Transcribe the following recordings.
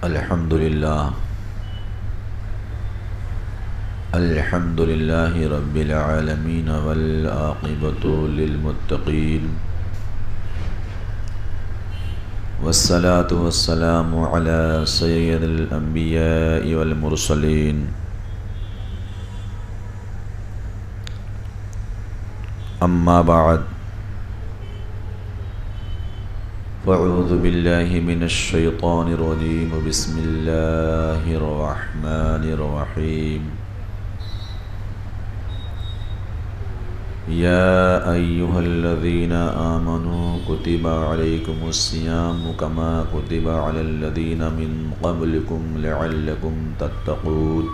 الحمد لله رب العالمين والعاقبة للمتقين والصلاة والسلام على سيد الأنبياء والمرسلين أما بعد فأعوذ بالله من الشيطان الرجيم بسم الله الرحمن الرحيم يا أيها الذين آمنوا كتب عليكم الصيام كما كتب على الذين من قبلكم لعلكم تتقون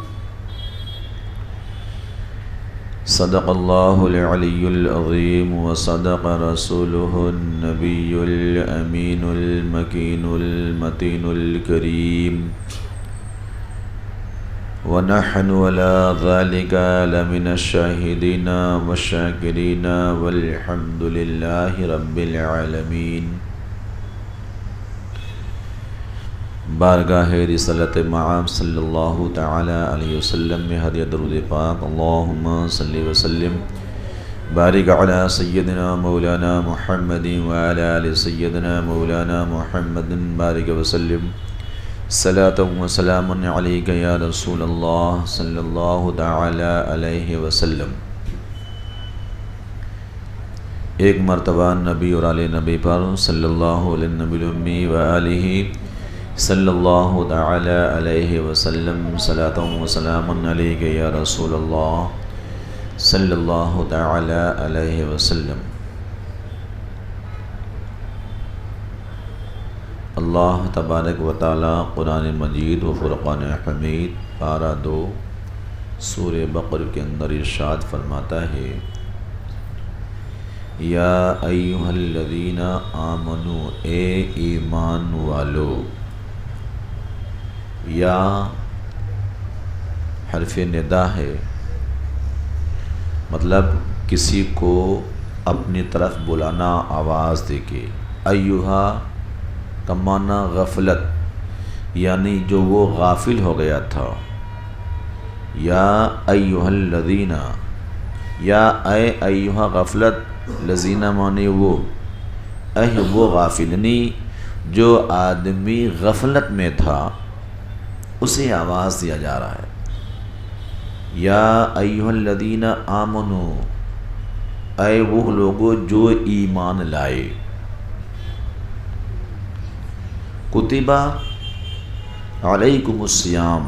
صدق الله العلي العظيم وصدق رسوله النبي الأمين المكين المتين الكريم ونحن على ذلك لمن الشاهدين والشاكرين والحمد لله رب العالمين۔ بارگاہ رسالت مآب صلی اللہ تعالی علیہ وسلم میں ہدیہ درود پاک اللہم صلی وسلم بارک علی سیدنا مولانا محمد وعلی آل سیدنا مولانا محمد بارک وسلم صلاۃ و سلام علیک یا رسول اللہ صلی اللہ تعالی علیہ وسلم۔ ایک مرتبہ نبی اور آل نبی پر صلی اللہ علیہ نبی الامی وآلہ صلی اللہ تعالی علیہ وسلم صلاۃ و سلام علیک یا رسول اللہ صلی اللہ تعالی علیہ وسلم۔ اللہ تبارک و تعالی قرآن مجید و فرقان حمید پارہ 2 سورہ بقرہ کے اندر ارشاد فرماتا ہے یا ایھا الذین آمنو، اے ایمان والو۔ یا حرف ندا ہے، مطلب کسی کو اپنی طرف بلانا آواز دے کے۔ ایھا کا معنی غفلت، یعنی جو وہ غافل ہو گیا تھا۔ یا ایھا الذین، یا اے ایھا غفلت، لذین معنی وہ، وہ غافل، یعنی جو آدمی غفلت میں تھا اسے آواز دیا جا رہا ہے۔ یا ایھا الذین آمنو، اے وہ لوگو جو ایمان لائے۔ کتبہ علیکم الصیام،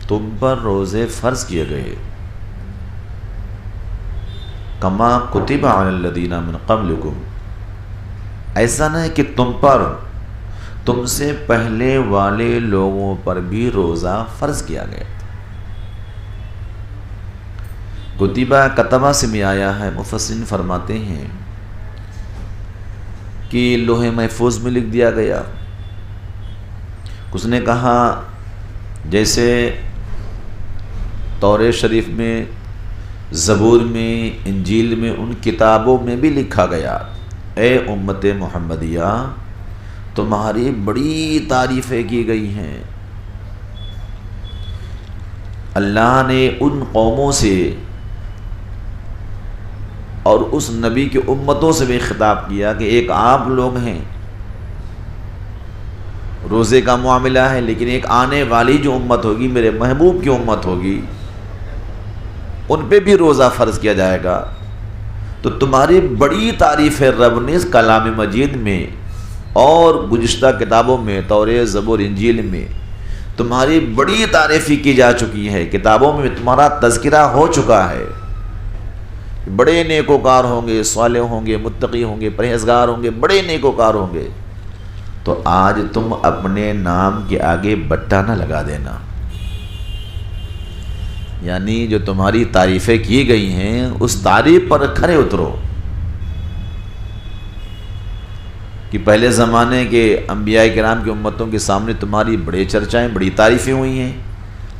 تم پر روزے فرض کیے گئے۔ کما کتب علی الذین من قبلکم، ایسا نہیں کہ تم پر، تم سے پہلے والے لوگوں پر بھی روزہ فرض کیا گیا تھا۔ کتبہ کتبہ سے میں آیا ہے، مفسرین فرماتے ہیں کہ لوح محفوظ میں لکھ دیا گیا۔ اس نے کہا جیسے تورات شریف میں، زبور میں، انجیل میں، ان کتابوں میں بھی لکھا گیا اے امت محمدیہ تمہاری بڑی تعریفیں کی گئی ہیں۔ اللہ نے ان قوموں سے اور اس نبی کی امتوں سے بھی خطاب کیا کہ ایک آپ لوگ ہیں، روزے کا معاملہ ہے، لیکن ایک آنے والی جو امت ہوگی، میرے محبوب کی امت ہوگی، ان پہ بھی روزہ فرض کیا جائے گا۔ تو تمہاری بڑی تعریف رب نے اس کلام مجید میں اور گزشتہ کتابوں میں، تورات، زبور، انجیل میں تمہاری بڑی تعریفی کی جا چکی ہے، کتابوں میں تمہارا تذکرہ ہو چکا ہے، بڑے نیکوکار ہوں گے، صالح ہوں گے، متقی ہوں گے، پرہیزگار ہوں گے، بڑے نیکوکار ہوں گے۔ تو آج تم اپنے نام کے آگے بٹا نہ لگا دینا، یعنی جو تمہاری تعریفیں کی گئی ہیں اس تعریف پر کھرے اترو۔ کہ پہلے زمانے کے انبیاء کرام کی امتوں کے سامنے تمہاری بڑے چرچائیں، بڑی تعریفیں ہوئی ہیں،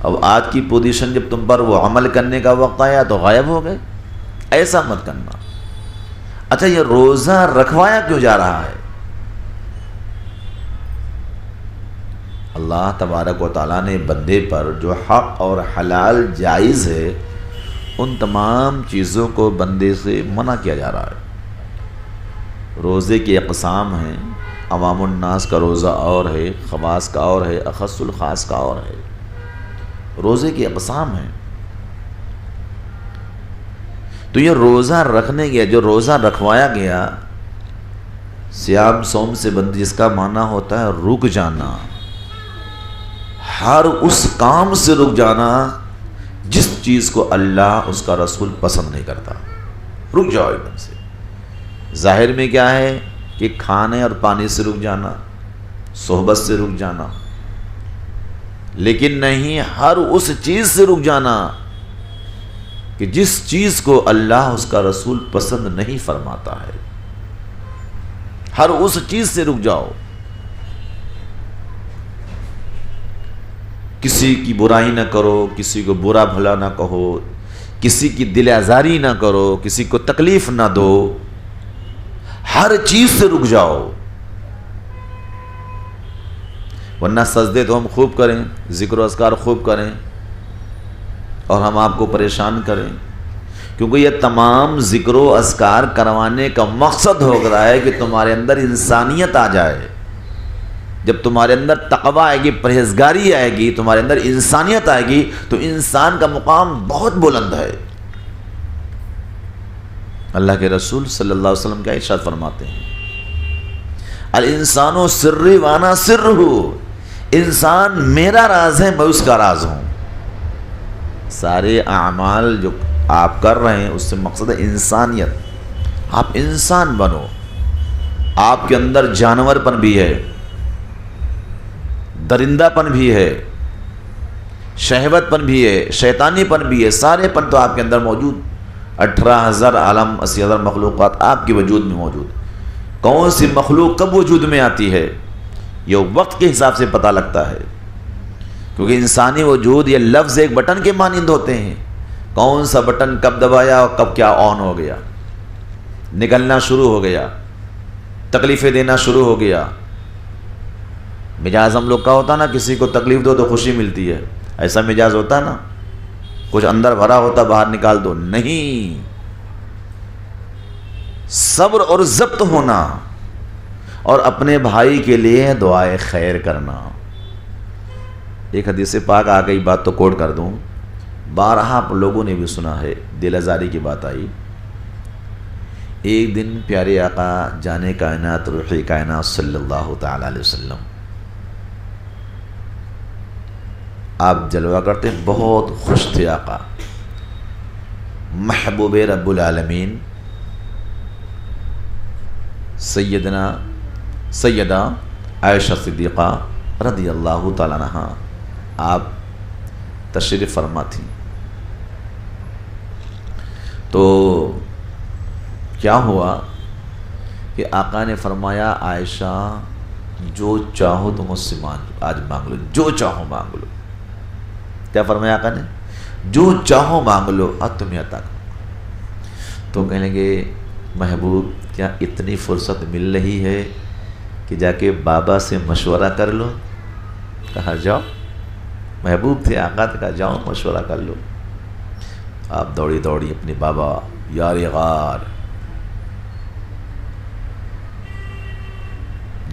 اب آج کی پوزیشن جب تم پر وہ عمل کرنے کا وقت آیا تو غائب ہو گئے۔ ایسا مت کرنا۔ اچھا، یہ روزہ رکھوایا کیوں جا رہا ہے؟ اللہ تبارک و تعالیٰ نے بندے پر جو حق اور حلال جائز ہے ان تمام چیزوں کو بندے سے منع کیا جا رہا ہے۔ روزے کی اقسام ہیں، عوام الناس کا روزہ اور ہے، خواص کا اور ہے، اخص الخاص کا اور ہے۔ روزے کی اقسام ہیں، تو یہ روزہ رکھنے گیا، جو روزہ رکھوایا گیا، سیام سوم سے بندی جس کا معنی ہوتا ہے رک جانا، ہر اس کام سے رک جانا جس چیز کو اللہ اس کا رسول پسند نہیں کرتا، رک جاؤ ایک دم سے۔ ظاہر میں کیا ہے کہ کھانے اور پانی سے رک جانا، صحبت سے رک جانا، لیکن نہیں، ہر اس چیز سے رک جانا کہ جس چیز کو اللہ اس کا رسول پسند نہیں فرماتا ہے، ہر اس چیز سے رک جاؤ۔ کسی کی برائی نہ کرو، کسی کو برا بھلا نہ کہو، کسی کی دل آزاری نہ کرو، کسی کو تکلیف نہ دو، ہر چیز سے رک جاؤ۔ ورنہ سجدے تو ہم خوب کریں، ذکر و اذکار خوب کریں اور ہم آپ کو پریشان کریں، کیونکہ یہ تمام ذکر و اذکار کروانے کا مقصد ہو رہا ہے کہ تمہارے اندر انسانیت آ جائے۔ جب تمہارے اندر تقویٰ آئے گی، پرہیزگاری آئے گی، تمہارے اندر انسانیت آئے گی، تو انسان کا مقام بہت بلند ہے۔ اللہ کے رسول صلی اللہ علیہ وسلم کا ارشاد فرماتے ہیں، الانسان سری وانا سرہ، انسان میرا راز ہے، میں اس کا راز ہوں۔ سارے اعمال جو آپ کر رہے ہیں اس سے مقصد ہے انسانیت، آپ انسان بنو۔ آپ کے اندر جانور پن بھی ہے، درندہ پن بھی ہے، شہوت پن بھی ہے، شیطانی پن بھی ہے، سارے پن تو آپ کے اندر موجود۔ 18,000 عالم، 80,000 مخلوقات آپ کے وجود میں موجود۔ کون سی مخلوق کب وجود میں آتی ہے یہ وقت کے حساب سے پتہ لگتا ہے، کیونکہ انسانی وجود یہ لفظ ایک بٹن کے مانند ہوتے ہیں۔ کون سا بٹن کب دبایا اور کب کیا آن ہو گیا، نکلنا شروع ہو گیا، تکلیفیں دینا شروع ہو گیا۔ مزاج ہم لوگ کا ہوتا نا، کسی کو تکلیف دو تو خوشی ملتی ہے، ایسا مزاج ہوتا نا، کچھ اندر بھرا ہوتا باہر نکال دو، نہیں، صبر اور ضبط ہونا اور اپنے بھائی کے لیے دعائے خیر کرنا۔ ایک حدیث پاک آ گئی، بات تو کوٹ کر دوں، بارہا آپ لوگوں نے بھی سنا ہے، دل آزاری کی بات آئی۔ ایک دن پیارے آقا جانے کائنات روح کائنات صلی اللہ تعالی علیہ وسلم آپ جلوہ کرتے، بہت خوش تھے آقا، محبوب رب العالمین سیدہ عائشہ صدیقہ رضی اللہ تعالیٰ عنہا آپ تشریف فرما تھیں۔ تو کیا ہوا کہ آقا نے فرمایا، عائشہ جو چاہو تم مجھ سے آج مانگ لو، جو چاہو مانگ لو۔ کیا فرمایا آقا نے؟ جو چاہو مانگ لو، آج تمہیں عطا کروں۔ تو کہنے لگے، محبوب کیا اتنی فرصت مل رہی ہے کہ جا کے بابا سے مشورہ کر لو؟ کہا جاؤ، محبوب تھے آقا، کہا جاؤ مشورہ کر لو۔ آپ دوڑی دوڑی اپنے بابا یار غار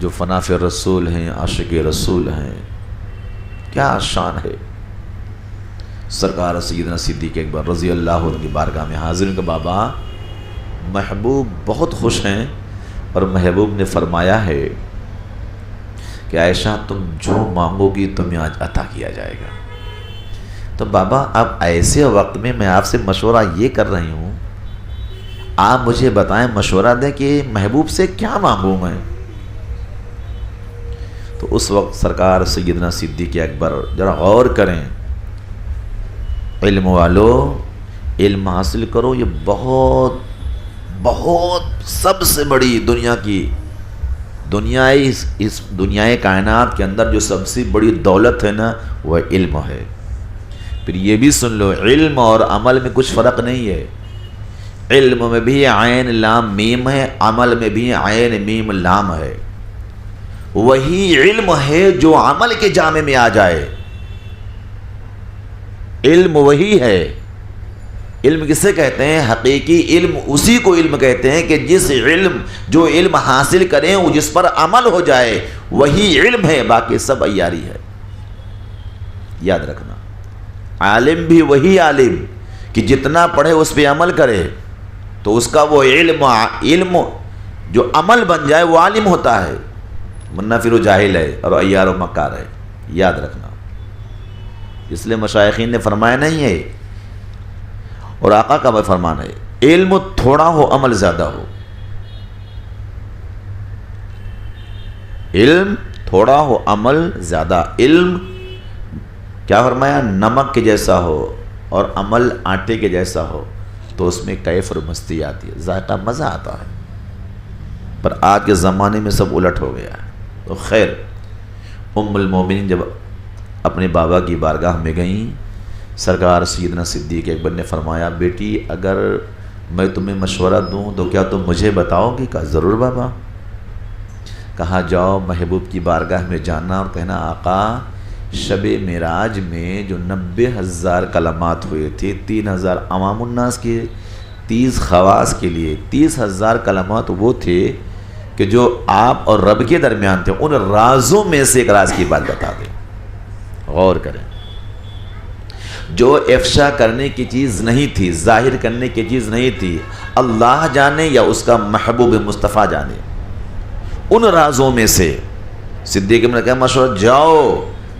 جو فناف رسول ہیں، عاشق رسول ہیں، کیا شان ہے، سرکار سیدنا صدیق اکبر رضی اللہ عنہ کی بارگاہ میں حاضر ہیں کہ بابا محبوب بہت خوش ہیں، اور محبوب نے فرمایا ہے کہ عائشہ تم جو مانگو گی تمہیں آج عطا کیا جائے گا۔ تو بابا اب ایسے وقت میں میں آپ سے مشورہ یہ کر رہی ہوں، آپ مجھے بتائیں، مشورہ دیں کہ محبوب سے کیا مانگوں میں؟ تو اس وقت سرکار سیدنا صدیق اکبر، ذرا غور کریں، علم والو علم حاصل کرو، یہ بہت بہت سب سے بڑی اس دنیائے کائنات کے اندر جو سب سے بڑی دولت ہے نا، وہ علم ہے۔ پھر یہ بھی سن لو، علم اور عمل میں کچھ فرق نہیں ہے۔ علم میں بھی عین لام میم ہے، عمل میں بھی عین میم لام ہے۔ وہی علم ہے جو عمل کے جامع میں آ جائے. علم وہی ہے. علم کسے کہتے ہیں؟ حقیقی علم اسی کو علم کہتے ہیں کہ جو علم حاصل کریں وہ جس پر عمل ہو جائے وہی علم ہے، باقی سب عیاری ہے. یاد رکھنا، عالم بھی وہی عالم کہ جتنا پڑھے اس پہ عمل کرے تو اس کا وہ علم جو عمل بن جائے وہ عالم ہوتا ہے، ورنہ پھر وہ جاہل ہے اور عیار و مکار ہے. یاد رکھنا، اس لیے مشائخین نے فرمایا نہیں ہے اور آقا کا بھی فرمان ہے، علم تھوڑا ہو عمل زیادہ ہو. علم تھوڑا ہو عمل زیادہ. علم کیا فرمایا؟ نمک کے جیسا ہو اور عمل آٹے کے جیسا ہو تو اس میں کیف اور مستی آتی ہے، ذائقہ مزہ آتا ہے. پر آج کے زمانے میں سب الٹ ہو گیا ہے. تو خیر، ام المومنین جب اپنے بابا کی بارگاہ میں گئیں، سرکار سیدنا صدیق اکبر نے فرمایا، بیٹی اگر میں تمہیں مشورہ دوں تو کیا تم مجھے بتاؤ گی؟ کہا ضرور بابا. کہا جاؤ محبوب کی بارگاہ میں جانا اور کہنا، آقا شب معراج میں جو 90,000 کلمات ہوئے تھے، 3,000 عوام الناس کے، 30 خواص کے لیے 30,000 کلمات وہ تھے کہ جو آپ اور رب کے درمیان تھے، ان رازوں میں سے ایک راز کی بات بتا دیں. غور کریں، جو افشا کرنے کی چیز نہیں تھی، ظاہر کرنے کی چیز نہیں تھی، اللہ جانے یا اس کا محبوب مصطفیٰ جانے، ان رازوں میں سے. صدیق نے کہا مشورہ، جاؤ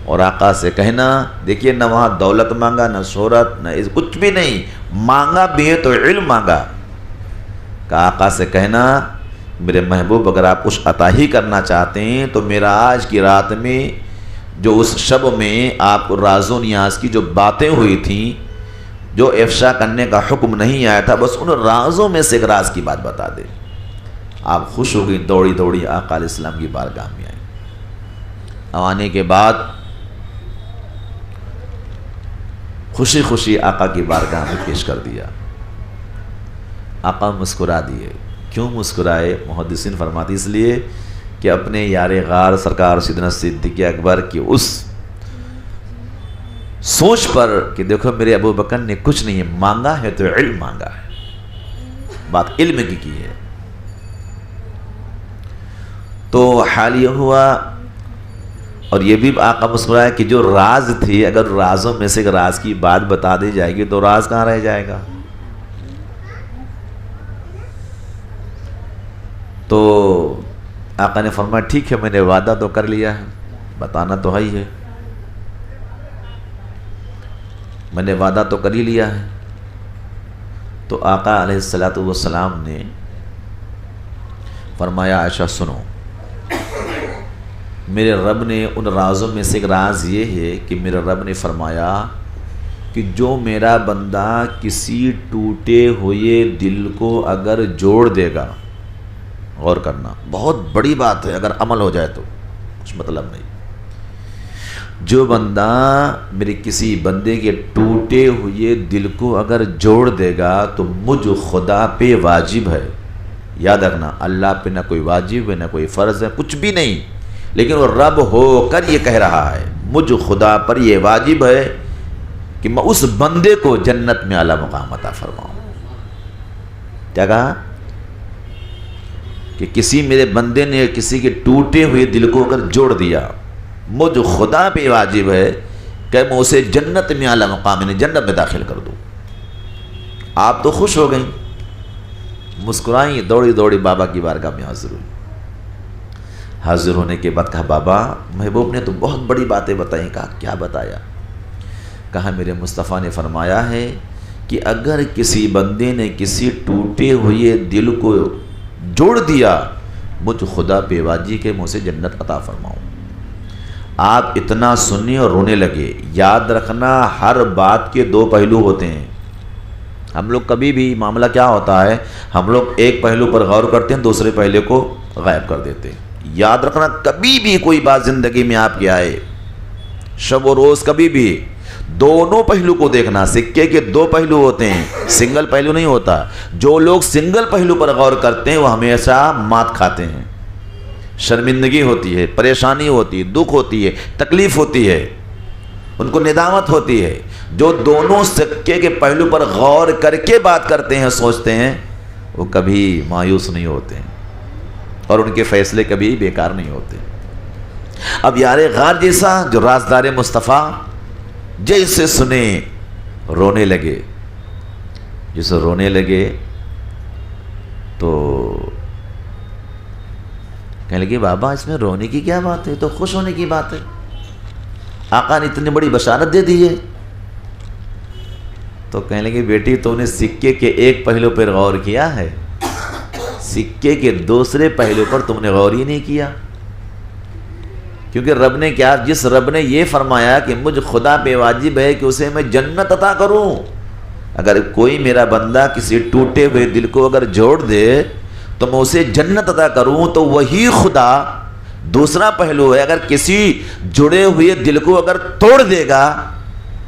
اور آقا سے کہنا، دیکھیے نہ وہاں دولت مانگا، نہ شہرت، نہ کچھ بھی نہیں مانگا، بھی ہے تو علم مانگا. کہا آقا سے کہنا، میرے محبوب اگر آپ کچھ عطا ہی کرنا چاہتے ہیں تو معراج کی رات میں جو اس شب میں آپ کو راز و نیاز کی جو باتیں ہوئی تھیں، جو افشا کرنے کا حکم نہیں آیا تھا، بس ان رازوں میں سے ایک راز کی بات بتا دیں. آپ خوش ہو گئی، دوڑی دوڑی آقا علیہ السلام کی بارگاہ میں آئیں. آنے کے بعد خوشی خوشی آقا کی بارگاہ میں پیش کر دیا. آقا مسکرا دیے. کیوں مسکرائے؟ محدثین فرماتے اس لیے کہ اپنے یار غار سرکار سیدنا صدیق اکبر کی اس سوچ پر کہ دیکھو میرے ابو بکر نے کچھ نہیں مانگا ہے تو علم مانگا ہے، بات علم کی ہے. تو حال یہ ہوا، اور یہ بھی آقا مسکرایا کہ جو راز تھی، اگر رازوں میں سے ایک راز کی بات بتا دی جائے گی تو راز کہاں رہ جائے گا. تو آقا نے فرمایا ٹھیک ہے، میں نے وعدہ تو کر لیا ہے، بتانا تو ہے ہی ہے، میں نے وعدہ تو کر ہی لیا ہے. تو آقا علیہ السلام نے فرمایا عائشہ سنو، میرے رب نے ان رازوں میں سے ایک راز یہ ہے کہ میرے رب نے فرمایا کہ جو میرا بندہ کسی ٹوٹے ہوئے دل کو اگر جوڑ دے گا، غور کرنا بہت بڑی بات ہے، اگر عمل ہو جائے تو کچھ مطلب نہیں، جو بندہ میرے کسی بندے کے ٹوٹے ہوئے دل کو اگر جوڑ دے گا تو مجھ خدا پہ واجب ہے. یاد رکھنا، اللہ پہ نہ کوئی واجب ہے نہ کوئی فرض ہے، کچھ بھی نہیں، لیکن وہ رب ہو کر یہ کہہ رہا ہے مجھ خدا پر یہ واجب ہے کہ میں اس بندے کو جنت میں اعلیٰ مقام عطا فرماؤں. کیا کہا؟ کہ کسی میرے بندے نے کسی کے ٹوٹے ہوئے دل کو اگر جوڑ دیا، مجھ خدا پہ واجب ہے کہ میں اسے جنت میں اعلیٰ مقام، یعنی جنت میں داخل کر دوں. آپ تو خوش ہو گئیں، مسکرائیں، دوڑی دوڑی بابا کی بارگاہ میں حاضر ہوئی. حاضر ہونے کے بعد کہا بابا محبوب نے تو بہت بڑی باتیں بتائیں. کہا کیا بتایا؟ کہا میرے مصطفیٰ نے فرمایا ہے کہ اگر کسی بندے نے کسی ٹوٹے ہوئے دل کو جوڑ دیا، مجھ خدا پہ واجب کہ میں اسے جنت عطا فرماؤں. آپ اتنا سننے اور رونے لگے. یاد رکھنا ہر بات کے دو پہلو ہوتے ہیں. ہم لوگ کبھی بھی معاملہ کیا ہوتا ہے، ہم لوگ ایک پہلو پر غور کرتے ہیں، دوسرے پہلو کو غائب کر دیتے ہیں. یاد رکھنا کبھی بھی کوئی بات زندگی میں آپ کی آئے، شب و روز، کبھی بھی دونوں پہلو کو دیکھنا. سکے کے دو پہلو ہوتے ہیں، سنگل پہلو نہیں ہوتا. جو لوگ سنگل پہلو پر غور کرتے ہیں وہ ہمیشہ مات کھاتے ہیں. شرمندگی ہوتی ہے، پریشانی ہوتی ہے، دکھ ہوتی ہے، تکلیف ہوتی ہے، ان کو ندامت ہوتی ہے۔ جو دونوں سکے کے پہلو پر غور کر کے بات کرتے ہیں، سوچتے ہیں، وہ کبھی مایوس نہیں ہوتے ہیں اور ان کے فیصلے کبھی بیکار نہیں ہوتے۔ اب یار غار جیسا جو رازدار مصطفیٰ جیسے سنے رونے لگے، جسے رونے لگے تو کہنے لگے بابا اس میں رونے کی کیا بات ہے، تو خوش ہونے کی بات ہے، آقا نے اتنی بڑی بشارت دے دی ہے۔ تو کہنے لگے بیٹی تو نے سکے کے ایک پہلو پر غور کیا ہے، سکے کے دوسرے پہلو پر تم نے غور ہی نہیں کیا۔ کیونکہ رب نے کیا، جس رب نے یہ فرمایا کہ مجھ خدا پہ واجب ہے کہ اسے میں جنت عطا کروں، اگر کوئی میرا بندہ کسی ٹوٹے ہوئے دل کو اگر جوڑ دے تو میں اسے جنت عطا کروں، تو وہی خدا دوسرا پہلو ہے، اگر کسی جڑے ہوئے دل کو اگر توڑ دے گا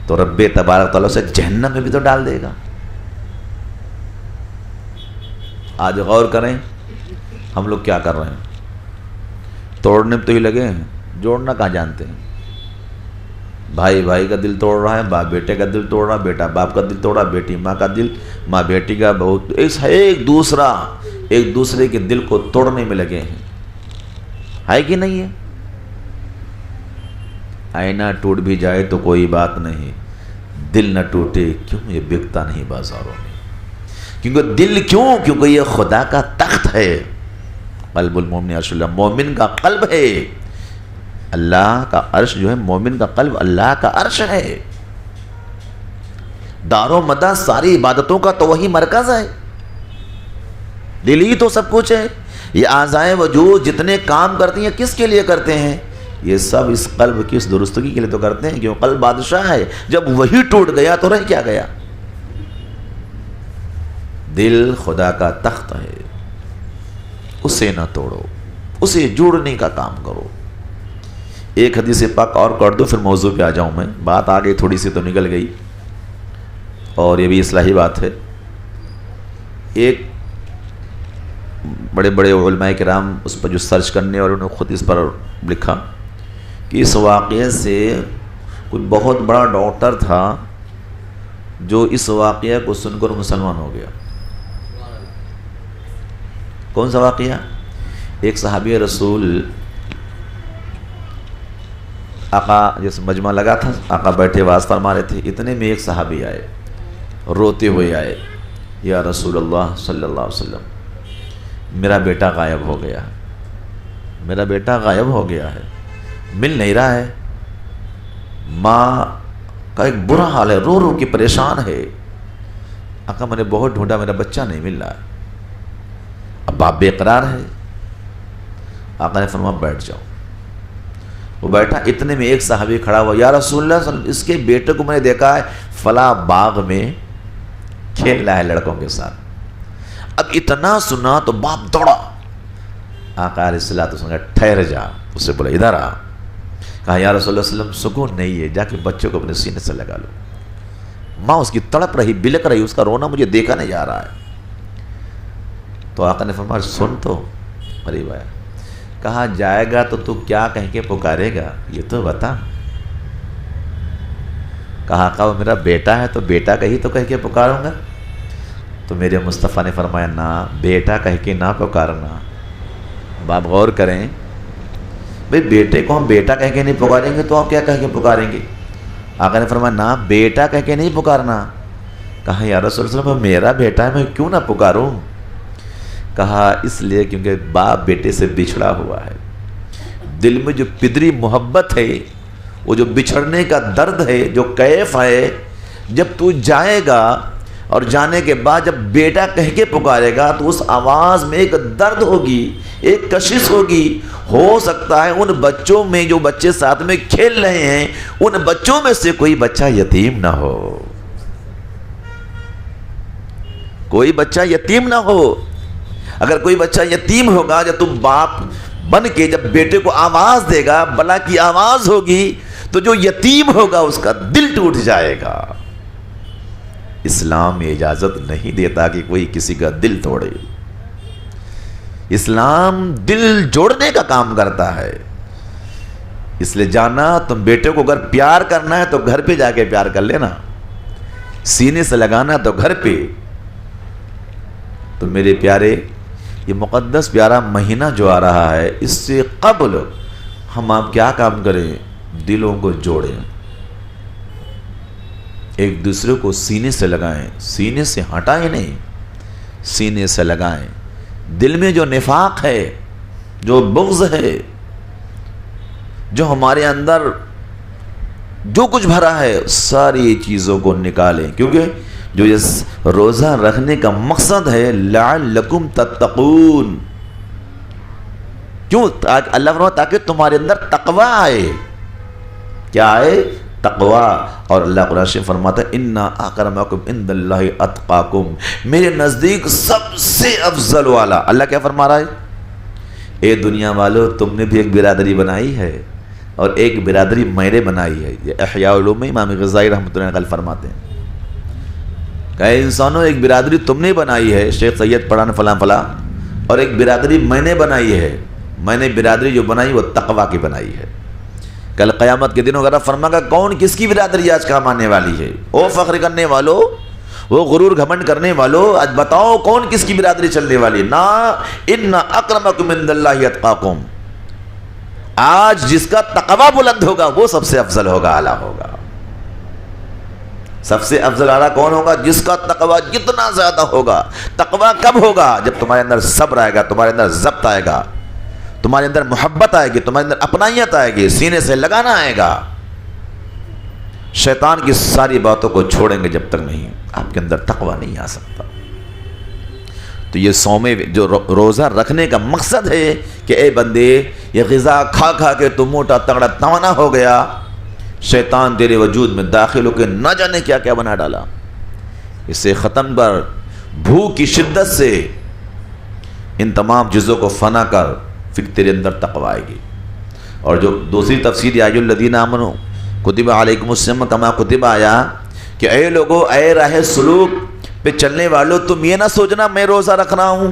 تو رب تبارک تعالیٰ سے جہنم میں بھی تو ڈال دے گا۔ آج غور کریں ہم لوگ کیا کر رہے ہیں، توڑنے تو ہی لگے ہیں، جوڑنا کہاں جانتے ہیں۔ بھائی بھائی کا دل توڑ رہا ہے، باپ بیٹے کا دل توڑ رہا ہے، بیٹا باپ کا دل توڑ رہا ہے، بیٹی ماں کا دل، ماں بیٹی کا، بہت ایک دوسرے کے دل کو توڑنے میں لگے ہیں، ہے کہ نہیں ہے؟ آئینہ ٹوٹ بھی جائے تو کوئی بات نہیں، دل نہ ٹوٹے کیوں یہ بکتا نہیں بازاروں میں۔ کیونکہ دل کیوں؟ کیونکہ یہ خدا کا تخت ہے۔ قلب المومن عرش اللہ، مومن کا قلب ہے، اللہ کا عرش جو ہے، مومن کا قلب اللہ کا عرش ہے۔ دار و مدار ساری عبادتوں کا تو وہی مرکز ہے، دل ہی تو سب کچھ ہے۔ یہ اعضائے وجود جتنے کام کرتی ہیں کس کے لیے کرتے ہیں؟ یہ سب اس قلب کی اس درستگی کے لیے تو کرتے ہیں، کیوں قلب بادشاہ ہے، جب وہی ٹوٹ گیا تو رہ کیا گیا؟ دل خدا کا تخت ہے، اسے نہ توڑو، اسے جوڑنے کا کام کرو۔ ایک حدیث پاک اور کر دو پھر موضوع پہ آ جاؤں میں، بات آگے تھوڑی سی تو نکل گئی اور یہ بھی اصلاحی بات ہے۔ ایک بڑے بڑے علماء کرام اس پر جو سرچ کرنے اور انہوں نے خود اس پر لکھا کہ اس واقعے سے کوئی بہت بڑا ڈاکٹر تھا جو اس واقعہ کو سن کر مسلمان ہو گیا۔ کون سا واقعہ؟ ایک صحابی رسول آقا جیسے مجمع لگا تھا، آقا بیٹھے واز فرما رہے تھے، اتنے میں ایک صحابی آئے، روتے ہوئے آئے، یا رسول اللہ صلی اللہ علیہ وسلم میرا بیٹا غائب ہو گیا ہے، میرا بیٹا غائب ہو گیا ہے، مل نہیں رہا ہے، ماں کا ایک برا حال ہے، رو رو کے پریشان ہے، آقا میں نے بہت ڈھونڈا میرا بچہ نہیں مل رہا ہے، اب باپ بے قرار ہے۔ آقا نے فرمایا بیٹھ جاؤ، وہ بیٹھا، اتنے میں ایک صحابی کھڑا ہوا، یا رسول اللہ صلی اللہ علیہ وسلم اس کے بیٹے کو میں نے دیکھا ہے فلاں باغ میں کھیل رہا ہے لڑکوں کے ساتھ۔ اب اتنا سنا تو باپ دوڑا، آقا علیہ الصلوۃ والسلام ٹھہر جا، اسے بولا ادھر آ، کہا یا رسول اللہ صلی اللہ علیہ وسلم سکون نہیں ہے، جا کے بچوں کو اپنے سینے سے لگا لو۔ ماں اس کی تڑپ رہی، بلک رہی، اس کا رونا مجھے دیکھا نہیں جا رہا ہے۔ تو آقا نے فرمایا سن تو قریب آیا، کہا جائے گا تو کیا کہہ کے پکارے گا یہ تو بتا۔ کہا آقا وہ میرا بیٹا ہے تو بیٹا کہی تو کہہ کے پکاروں گا۔ تو میرے مصطفیٰ نے فرمایا نہ، بیٹا کہہ کے نہ پکارنا۔ باپ غور کریں، بھئی بیٹے کو ہم بیٹا کہہ کے نہیں پکاریں گے تو آپ کیا کہہ کے پکاریں گے؟ آقا نے فرمایا نہ، بیٹا کہہ کے نہیں پکارنا۔ کہا یا رسول اللہ میرا بیٹا ہے میں کیوں نہ پکاروں؟ کہا اس لیے کیونکہ باپ بیٹے سے بچھڑا ہوا ہے، دل میں جو پدری محبت ہے، وہ جو بچھڑنے کا درد ہے، جو کیف ہے، جب تو جائے گا اور جانے کے بعد جب بیٹا کہہ کے پکارے گا تو اس آواز میں ایک درد ہوگی، ایک کشش ہوگی۔ ہو سکتا ہے ان بچوں میں جو بچے ساتھ میں کھیل رہے ہیں ان بچوں میں سے کوئی بچہ یتیم نہ ہو، کوئی بچہ یتیم نہ ہو۔ اگر کوئی بچہ یتیم ہوگا، جب تم باپ بن کے جب بیٹے کو آواز دے گا، بلا کی آواز ہوگی، تو جو یتیم ہوگا اس کا دل ٹوٹ جائے گا۔ اسلام اجازت نہیں دیتا کہ کوئی کسی کا دل توڑے۔ اسلام دل جوڑنے کا کام کرتا ہے. اس لیے جانا تم بیٹے کو اگر پیار کرنا ہے تو گھر پہ جا کے پیار کر لینا, سینے سے لگانا تو گھر پہ. تو میرے پیارے, یہ مقدس پیارا مہینہ جو آ رہا ہے, اس سے قبل ہم آپ کیا کام کریں؟ دلوں کو جوڑیں, ایک دوسرے کو سینے سے لگائیں, سینے سے ہٹائیں نہیں, سینے سے لگائیں. دل میں جو نفاق ہے, جو بغض ہے, جو ہمارے اندر جو کچھ بھرا ہے, ساری چیزوں کو نکالیں. کیونکہ جو یہ روزہ رکھنے کا مقصد ہے لعلکم تتقون, کیوں؟ اللہ فرماتا تاکہ تمہارے اندر تقوی آئے. کیا آئے؟ تقوی. اور اللہ قرآن شریف فرماتا ہے انا اکرمکم عند اللہ اتقاکم, میرے نزدیک سب سے افضل والا. اللہ کیا فرما رہا ہے؟ اے دنیا والو, تم نے بھی ایک برادری بنائی ہے اور ایک برادری میں نے بنائی ہے. یہ احیاء علوم میں امام غزالی رحمۃ اللہ علیہ فرماتے ہیں کہ اے انسانوں, ایک برادری تم نے بنائی ہے, شیخ سید پڑھان فلاں فلاں, اور ایک برادری میں نے بنائی ہے. میں نے برادری جو بنائی وہ تقوی کی بنائی ہے. کل قیامت کے دن وغیرہ فرما گا کون کس کی برادری آج کام آنے والی ہے؟ او فخر کرنے والو, وہ غرور گھمنڈ کرنے والو, آج بتاؤ کون کس کی برادری چلنے والی ہے؟ نا ان اکرمکم عند اللہ اتقاکم. آج جس کا تقوی بلند ہوگا وہ سب سے افضل ہوگا, اعلیٰ ہوگا. سب سے افضل اعلیٰ کون ہوگا؟ جس کا تقوی جتنا زیادہ ہوگا. تقوی کب ہوگا؟ جب تمہارے اندر صبر آئے گا, تمہارے اندر ضبط آئے گا, تمہارے اندر محبت آئے گی, تمہارے اندر اپنائیت آئے گی, سینے سے لگانا آئے گا. شیطان کی ساری باتوں کو چھوڑیں گے جب تک نہیں, آپ کے اندر تقوی نہیں آ سکتا. تو یہ صوم جو روزہ رکھنے کا مقصد ہے کہ اے بندے, یہ غذا کھا کھا کے تو موٹا تگڑا توانا ہو گیا, شیطان تیرے وجود میں داخل ہو کے نہ جانے کیا کیا بنا ڈالا. اسے ختم کر, بھوک کی شدت سے ان تمام چیزوں کو فنا کر, پھر تیرے اندر تقوی آئے گی. اور جو دوسری تفسیر یا ایھا الذین آمنوا کتب علیکم الصیام کما کتب آیا کہ اے لوگو, اے راہ سلوک پہ چلنے والو, تم یہ نہ سوچنا میں روزہ رکھ رہا ہوں,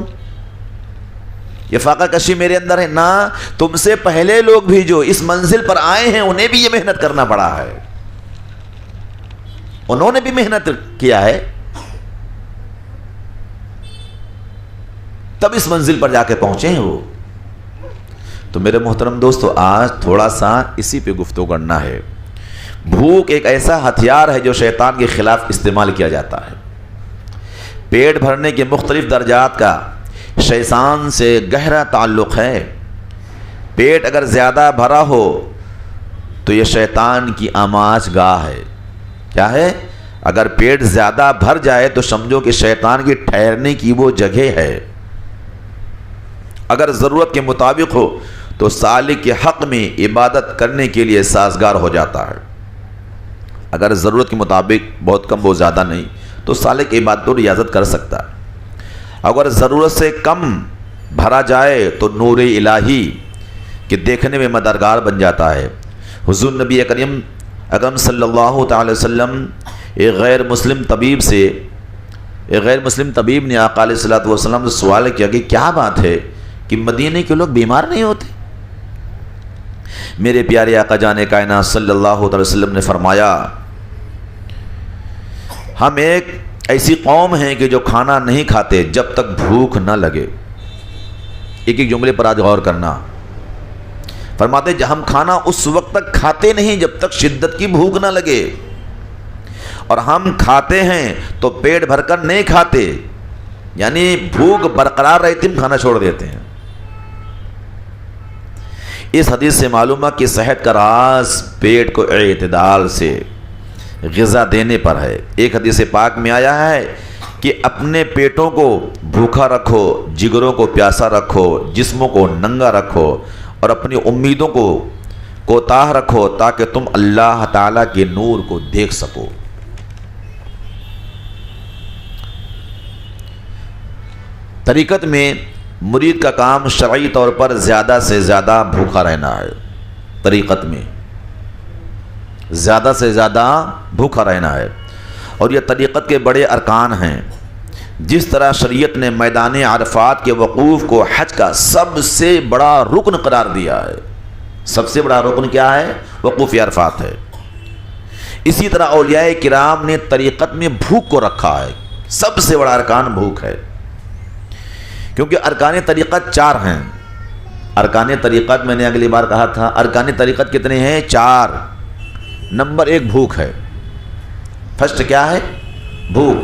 یہ فاقہ کشی میرے اندر ہے. نہ, تم سے پہلے لوگ بھی جو اس منزل پر آئے ہیں انہیں بھی یہ محنت کرنا پڑا ہے, انہوں نے بھی محنت کیا ہے, تب اس منزل پر جا کے پہنچے ہیں وہ. تو میرے محترم دوستو, آج تھوڑا سا اسی پہ گفتگو کرنا ہے. بھوک ایک ایسا ہتھیار ہے جو شیطان کے خلاف استعمال کیا جاتا ہے. پیٹ بھرنے کے مختلف درجات کا شیطان سے گہرا تعلق ہے. پیٹ اگر زیادہ بھرا ہو تو یہ شیطان کی آماج گاہ ہے. کیا ہے؟ اگر پیٹ زیادہ بھر جائے تو سمجھو کہ شیطان کی ٹھہرنے کی وہ جگہ ہے. اگر ضرورت کے مطابق ہو تو سالک کے حق میں عبادت کرنے کے لیے سازگار ہو جاتا ہے. اگر ضرورت کے مطابق, بہت کم بہت زیادہ نہیں, تو سالک عبادت و ریاضت کر سکتا ہے. اگر ضرورت سے کم بھرا جائے تو نور الہی کہ دیکھنے میں مددگار بن جاتا ہے. حضور نبی کریم اکرم صلی اللہ تعالی وسلم ایک غیر مسلم طبیب نے آقا علیہ الصلوۃ والسلام سے سوال کیا کہ کیا بات ہے کہ مدینے کے لوگ بیمار نہیں ہوتے؟ میرے پیارے آقا جان کائنات صلی اللہ تعالی وسلم نے فرمایا, ہم ایک ایسی قوم ہیں کہ جو کھانا نہیں کھاتے جب تک بھوک نہ لگے. ایک ایک جملے پر آج غور کرنا. فرماتے ہم کھانا اس وقت تک کھاتے نہیں جب تک شدت کی بھوک نہ لگے, اور ہم کھاتے ہیں تو پیٹ بھر کر نہیں کھاتے, یعنی بھوک برقرار رہتی ہم کھانا چھوڑ دیتے ہیں. اس حدیث سے معلوم ہے کہ صحت کا راز پیٹ کو اعتدال سے غذا دینے پر ہے. ایک حدیث پاک میں آیا ہے کہ اپنے پیٹوں کو بھوکا رکھو, جگروں کو پیاسا رکھو, جسموں کو ننگا رکھو, اور اپنی امیدوں کو کوتاہ رکھو تاکہ تم اللہ تعالیٰ کے نور کو دیکھ سکو. طریقت میں مرید کا کام شرعی طور پر زیادہ سے زیادہ بھوکا رہنا ہے. طریقت میں زیادہ سے زیادہ بھوکا رہنا ہے, اور یہ طریقت کے بڑے ارکان ہیں. جس طرح شریعت نے میدان عرفات کے وقوف کو حج کا سب سے بڑا رکن قرار دیا ہے، سب سے بڑا رکن کیا ہے؟ وقوف عرفات ہے، اسی طرح اولیاء کرام نے طریقت میں بھوک کو رکھا ہے، سب سے بڑا ارکان بھوک ہے، کیونکہ ارکان طریقت 4 ہیں۔ ارکان طریقت میں نے اگلی بار کہا تھا، ارکان طریقت کتنے ہیں؟ 4۔ نمبر 1 بھوک ہے۔ فرسٹ کیا ہے؟ بھوک،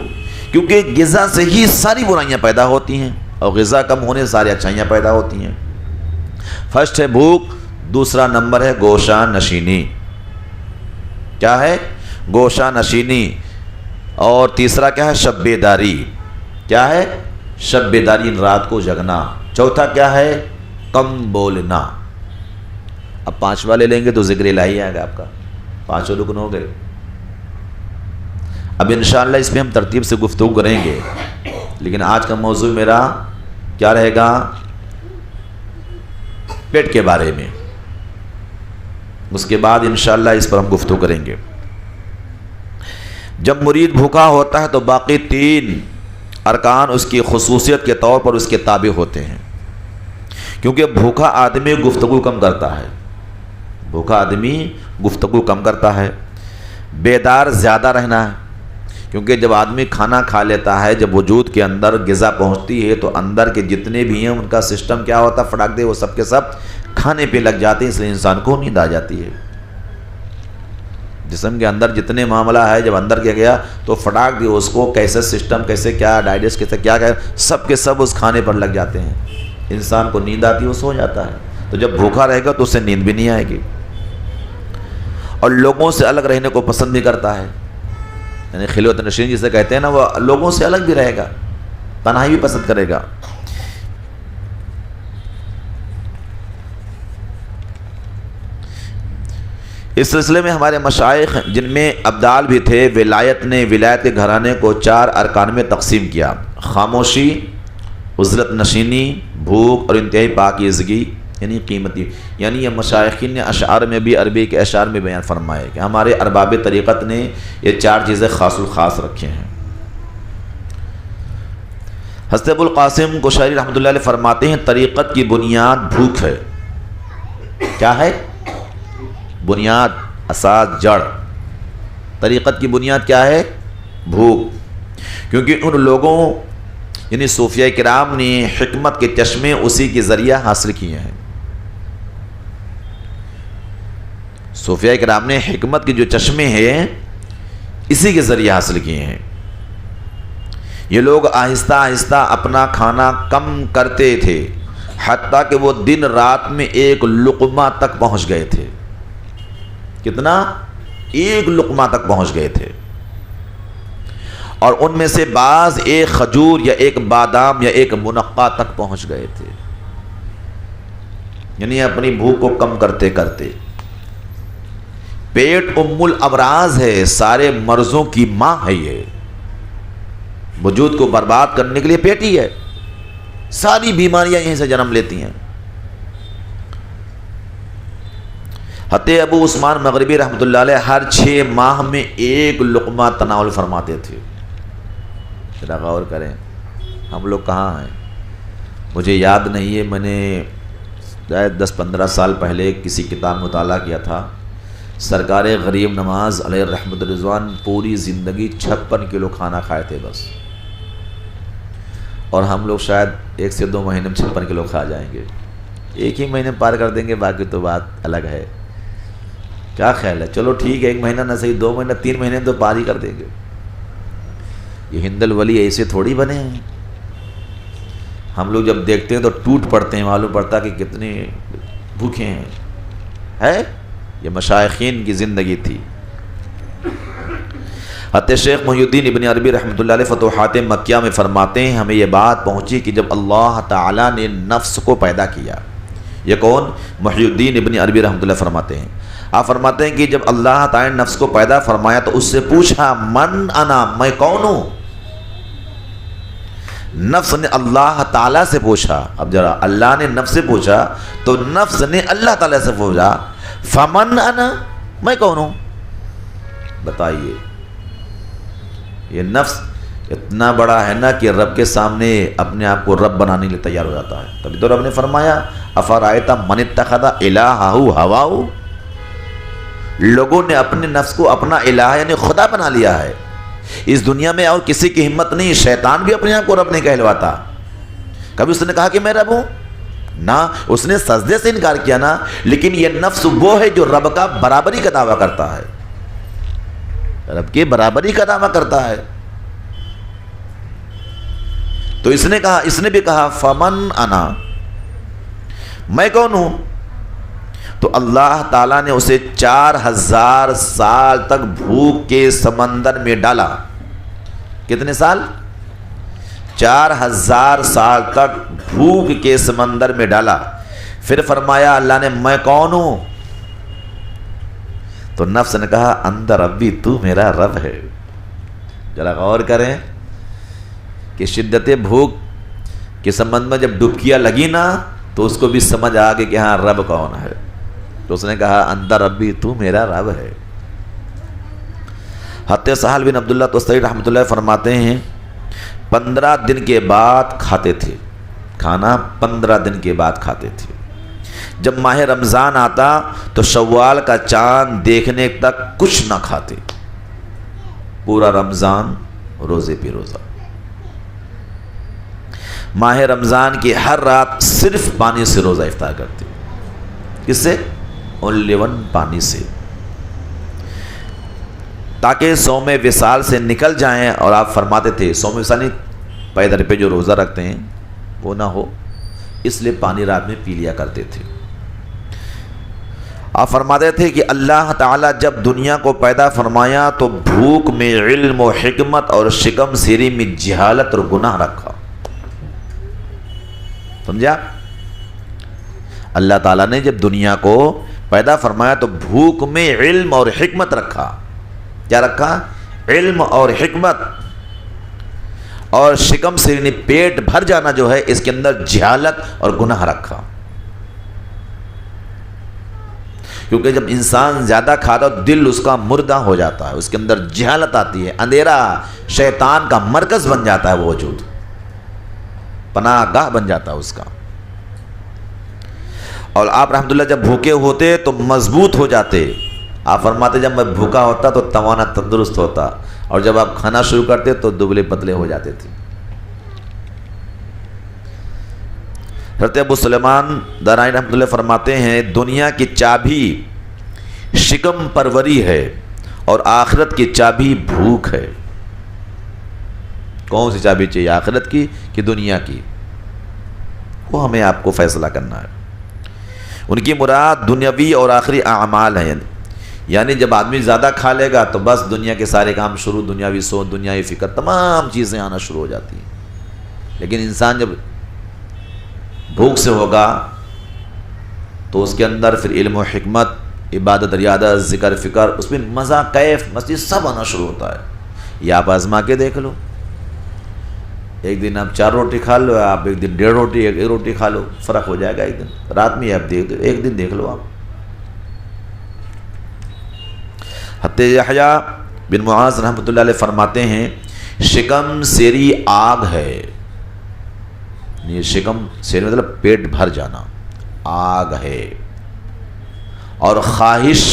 کیونکہ غذا سے ہی ساری برائیاں پیدا ہوتی ہیں اور غذا کم ہونے سے ساری اچھائیاں پیدا ہوتی ہیں۔ فرسٹ ہے بھوک، دوسرا نمبر ہے گوشہ نشینی۔ کیا ہے؟ گوشہ نشینی۔ اور تیسرا کیا ہے؟ شب بیداری۔ کیا ہے؟ شب بیداری، رات کو جگنا۔ چوتھا کیا ہے؟ کم بولنا۔ اب 5واں لے لیں گے تو ذکر الہی آئے گا آپ کا، 5 رکن ہو گئے۔ اب انشاءاللہ اس پہ ہم ترتیب سے گفتگو کریں گے، لیکن آج کا موضوع میرا کیا رہے گا؟ پیٹ کے بارے میں۔ اس کے بعد انشاءاللہ اس پر ہم گفتگو کریں گے۔ جب مرید بھوکا ہوتا ہے تو باقی 3 ارکان اس کی خصوصیت کے طور پر اس کے تابع ہوتے ہیں، کیونکہ بھوکا آدمی گفتگو کم کرتا ہے، بھوکا آدمی گفتگو کم کرتا ہے۔ بیدار زیادہ رہنا ہے، کیونکہ جب آدمی کھانا کھا لیتا ہے، جب وجود کے اندر غذا پہنچتی ہے تو اندر کے جتنے بھی ہیں ان کا سسٹم کیا ہوتا ہے؟ فٹاک دے وہ سب کے سب کھانے پہ لگ جاتے ہیں، اس لیے انسان کو نیند آ جاتی ہے۔ جسم کے اندر جتنے معاملہ ہے جب اندر کیا گیا تو فٹاک دے اس کو کیسے سسٹم، کیسے کیا ڈائجسٹ، کیسے کیا سب کے سب اس کھانے پر لگ جاتے ہیں، انسان کو نیند آتی ہے، وہ سو جاتا ہے۔ تو جب بھوکا رہے گا تو اسے نیند بھی نہیں آئے گی، اور لوگوں سے الگ رہنے کو پسند بھی کرتا ہے، یعنی خلوت نشین جسے کہتے ہیں نا، وہ لوگوں سے الگ بھی رہے گا، تنہائی بھی پسند کرے گا۔ اس سلسلے میں ہمارے مشائخ جن میں ابدال بھی تھے، ولایت نے ولایت کے گھرانے کو 4 ارکان میں تقسیم کیا: خاموشی، عزلت نشینی، بھوک اور انتہائی پاکیزگی یعنی قیمتی۔ یعنی یہ مشائخین نے اشعار میں بھی، عربی کے اشعار میں بیان فرمائے کہ ہمارے ارباب طریقت نے یہ 4 چیزیں خاص الخاص رکھے ہیں۔ حضرت ابو القاسم قشیری رحمۃ اللہ علیہ فرماتے ہیں طریقت کی بنیاد بھوک ہے۔ کیا ہے؟ بنیاد، اساس، جڑ۔ طریقت کی بنیاد کیا ہے؟ بھوک، کیونکہ ان لوگوں یعنی صوفیہ کرام نے حکمت کے چشمے اسی کے ذریعہ حاصل کیے ہیں۔ صوفیہ کرام نے حکمت کے جو چشمے ہیں اسی کے ذریعے حاصل کیے ہیں۔ یہ لوگ آہستہ آہستہ اپنا کھانا کم کرتے تھے، حتیٰ کہ وہ دن رات میں 1 لقمہ تک پہنچ گئے تھے۔ کتنا؟ 1 لقمہ تک پہنچ گئے تھے، اور ان میں سے بعض 1 کھجور یا 1 بادام یا 1 منقع تک پہنچ گئے تھے، یعنی اپنی بھوک کو کم کرتے کرتے۔ پیٹ ام الامراض ہے، سارے مرضوں کی ماں ہے، یہ وجود کو برباد کرنے کے لیے پیٹ ہی ہے، ساری بیماریاں یہیں سے جنم لیتی ہیں۔ حضرت ابو عثمان مغربی رحمۃ اللہ علیہ ہر 6 ماہ میں 1 لقمہ تناول فرماتے تھے۔ ذرا غور کریں، ہم لوگ کہاں ہیں؟ مجھے یاد نہیں ہے، میں نے 10-15 سال پہلے کسی کتاب مطالعہ کیا تھا، سرکار غریب نواز علیہ رحمت رضوان پوری زندگی 56 کلو کھانا کھائے تھے بس، اور ہم لوگ شاید 1 سے 2 مہینے میں 56 کلو کھا جائیں گے، 1 ہی مہینے پار کر دیں گے، باقی تو بات الگ ہے۔ کیا خیال ہے؟ چلو ٹھیک ہے، 1 مہینہ نہ صحیح 2 مہینہ 3 مہینے تو پار ہی کر دیں گے۔ یہ ہند الولی ایسے تھوڑی بنے ہیں، ہم لوگ جب دیکھتے ہیں تو ٹوٹ پڑتے ہیں، معلوم پڑتا کہ کتنے بھوکے ہیں۔ ہے یہ مشائخین کی زندگی تھی۔ حضرت شیخ محی الدین ابن عربی رحمۃ اللہ علیہ فتوحات مکیہ میں فرماتے ہیں ہمیں یہ بات پہنچی کہ جب اللہ تعالیٰ نے نفس کو پیدا کیا، یہ کون؟ محی الدین ابن عربی رحمۃ اللہ فرماتے ہیں، آپ فرماتے ہیں کہ جب اللہ تعالیٰ نے نفس کو پیدا فرمایا تو اس سے پوچھا من انا، میں کون ہوں؟ نفس نے اللہ تعالیٰ سے پوچھا۔ اب ذرا اللہ نے نفس سے پوچھا تو نفس نے اللہ تعالیٰ سے پوچھا فمن انا، میں کون ہوں؟ بتائیے، یہ نفس اتنا بڑا ہے نا کہ رب کے سامنے اپنے آپ کو رب بنانے کے لیے تیار ہو جاتا ہے. تبھی تو رب نے فرمایا افرأیت من اتخذ الہہ ہواہ، لوگوں نے اپنے نفس کو اپنا الہ یعنی خدا بنا لیا ہے. اس دنیا میں اور کسی کی ہمت نہیں، شیطان بھی اپنے آپ کو رب نہیں کہلواتا. کبھی اس نے کہا کہ میں رب ہوں؟ نہ، اس نے سجدے سے انکار کیا نا. لیکن یہ نفس وہ ہے جو رب کا برابری کا دعویٰ کرتا ہے، رب کی برابری کا دعویٰ کرتا ہے. تو اس نے بھی کہا فمن انا، میں کون ہوں؟ تو اللہ تعالیٰ نے اسے 4000 سال تک بھوک کے سمندر میں ڈالا. کتنے سال؟ 4000 سال تک بھوک کے سمندر میں ڈالا. پھر فرمایا اللہ نے میں کون ہوں؟ تو نفس نے کہا انت ربی، تو میرا رب ہے. ذرا غور کریں کہ شدت بھوک کے سمندر میں جب ڈبکیاں لگی نا تو اس کو بھی سمجھ آ گئی کہ ہاں رب کون ہے. تو اس نے کہا انت ربی، تو میرا رب ہے. حضرت سہل بن عبداللہ تستری رحمۃ اللہ فرماتے ہیں 15 دن کے بعد کھاتے تھے کھانا، 15 دن کے بعد کھاتے تھے. جب ماہ رمضان آتا تو شوال کا چاند دیکھنے تک کچھ نہ کھاتے، پورا رمضان روزے پہ روزہ. ماہ رمضان کی ہر رات صرف پانی سے روزہ افطار کرتے. کس سے؟ اونلی ون، پانی سے، تاکہ صوم وصال سے نکل جائیں. اور آپ فرماتے تھے صوم وصال پیدر پہ جو روزہ رکھتے ہیں وہ نہ ہو، اس لیے پانی رات میں پی لیا کرتے تھے. آپ فرماتے تھے کہ اللہ تعالیٰ جب دنیا کو پیدا فرمایا تو بھوک میں علم و حکمت اور شکم سیری میں جہالت اور گناہ رکھا. سمجھا؟ اللہ تعالیٰ نے جب دنیا کو پیدا فرمایا تو بھوک میں علم اور حکمت رکھا. کیا رکھا؟ علم اور حکمت. اور شکم سے یعنی پیٹ بھر جانا جو ہے اس کے اندر جہالت اور گناہ رکھا. کیونکہ جب انسان زیادہ کھاتا تو دل اس کا مردہ ہو جاتا ہے، اس کے اندر جہالت آتی ہے، اندھیرا شیطان کا مرکز بن جاتا ہے، وہ وجود پناہ گاہ بن جاتا ہے اس کا. اور آپ رحمتہ اللہ جب بھوکے ہوتے تو مضبوط ہو جاتے. آپ فرماتے جب میں بھوکا ہوتا تو توانا تندرست ہوتا، اور جب آپ کھانا شروع کرتے تو دبلے پتلے ہو جاتے تھے. حضرت ابو سلیمان دارانی رحمۃ اللہ فرماتے ہیں دنیا کی چابی شکم پروری ہے اور آخرت کی چابی بھوک ہے. کون سی چابی چاہیے، آخرت کی کہ دنیا کی؟ وہ ہمیں آپ کو فیصلہ کرنا ہے. ان کی مراد دنیاوی اور آخری اعمال ہیں. یعنی جب آدمی زیادہ کھا لے گا تو بس دنیا کے سارے کام شروع، دنیاوی سوچ، دنیاوی فکر، تمام چیزیں آنا شروع ہو جاتی ہیں. لیکن انسان جب بھوک سے ہوگا تو اس کے اندر پھر علم و حکمت، عبادت، ریاضت، ذکر، فکر، اس میں مزہ، کیف، مستی سب آنا شروع ہوتا ہے. یہ آپ آزما کے دیکھ لو. ایک دن آپ 4 روٹی کھا لو، آپ ایک دن 1.5 روٹی، ایک روٹی کھا لو، فرق ہو جائے گا. ایک دن رات میں آپ دیکھ دو، ایک دن دیکھ لو آپ. حضرت یحییٰ بن معاذ رحمۃ اللہ علیہ فرماتے ہیں شکم سیری آگ ہے. یہ شکم سیری مطلب پیٹ بھر جانا، آگ ہے. اور خواہش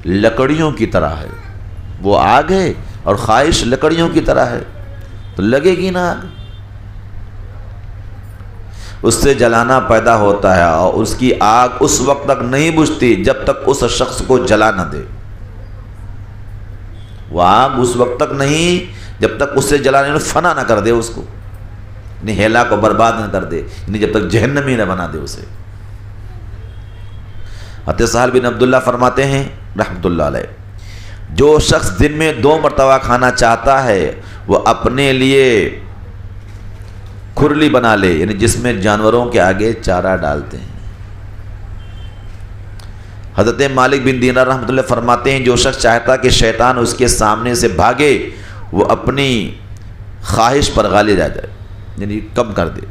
لکڑیوں کی طرح ہے. وہ آگ ہے اور خواہش لکڑیوں کی طرح ہے تو لگے گی نا آگ. اس سے جلانا پیدا ہوتا ہے اور اس کی آگ اس وقت تک نہیں بجھتی جب تک اس شخص کو جلا نہ دے. وہ آگ اس وقت تک نہیں جب تک اس سے جلانے فنا نہ کر دے، اس کو ہیلا کو برباد نہ کر دے، جب تک جہنمی نہ بنا دے اسے. حضرت سہل بن عبداللہ فرماتے ہیں رحمۃ اللہ علیہ جو شخص دن میں 2 مرتبہ کھانا چاہتا ہے وہ اپنے لیے کھرلی بنا لے، یعنی جس میں جانوروں کے آگے چارہ ڈالتے ہیں. حضرت مالک بن دینار رحمۃ اللہ فرماتے ہیں جو شخص چاہتا کہ شیطان اس کے سامنے سے بھاگے وہ اپنی خواہش پر غالب آ جائے، یعنی کم کر دے.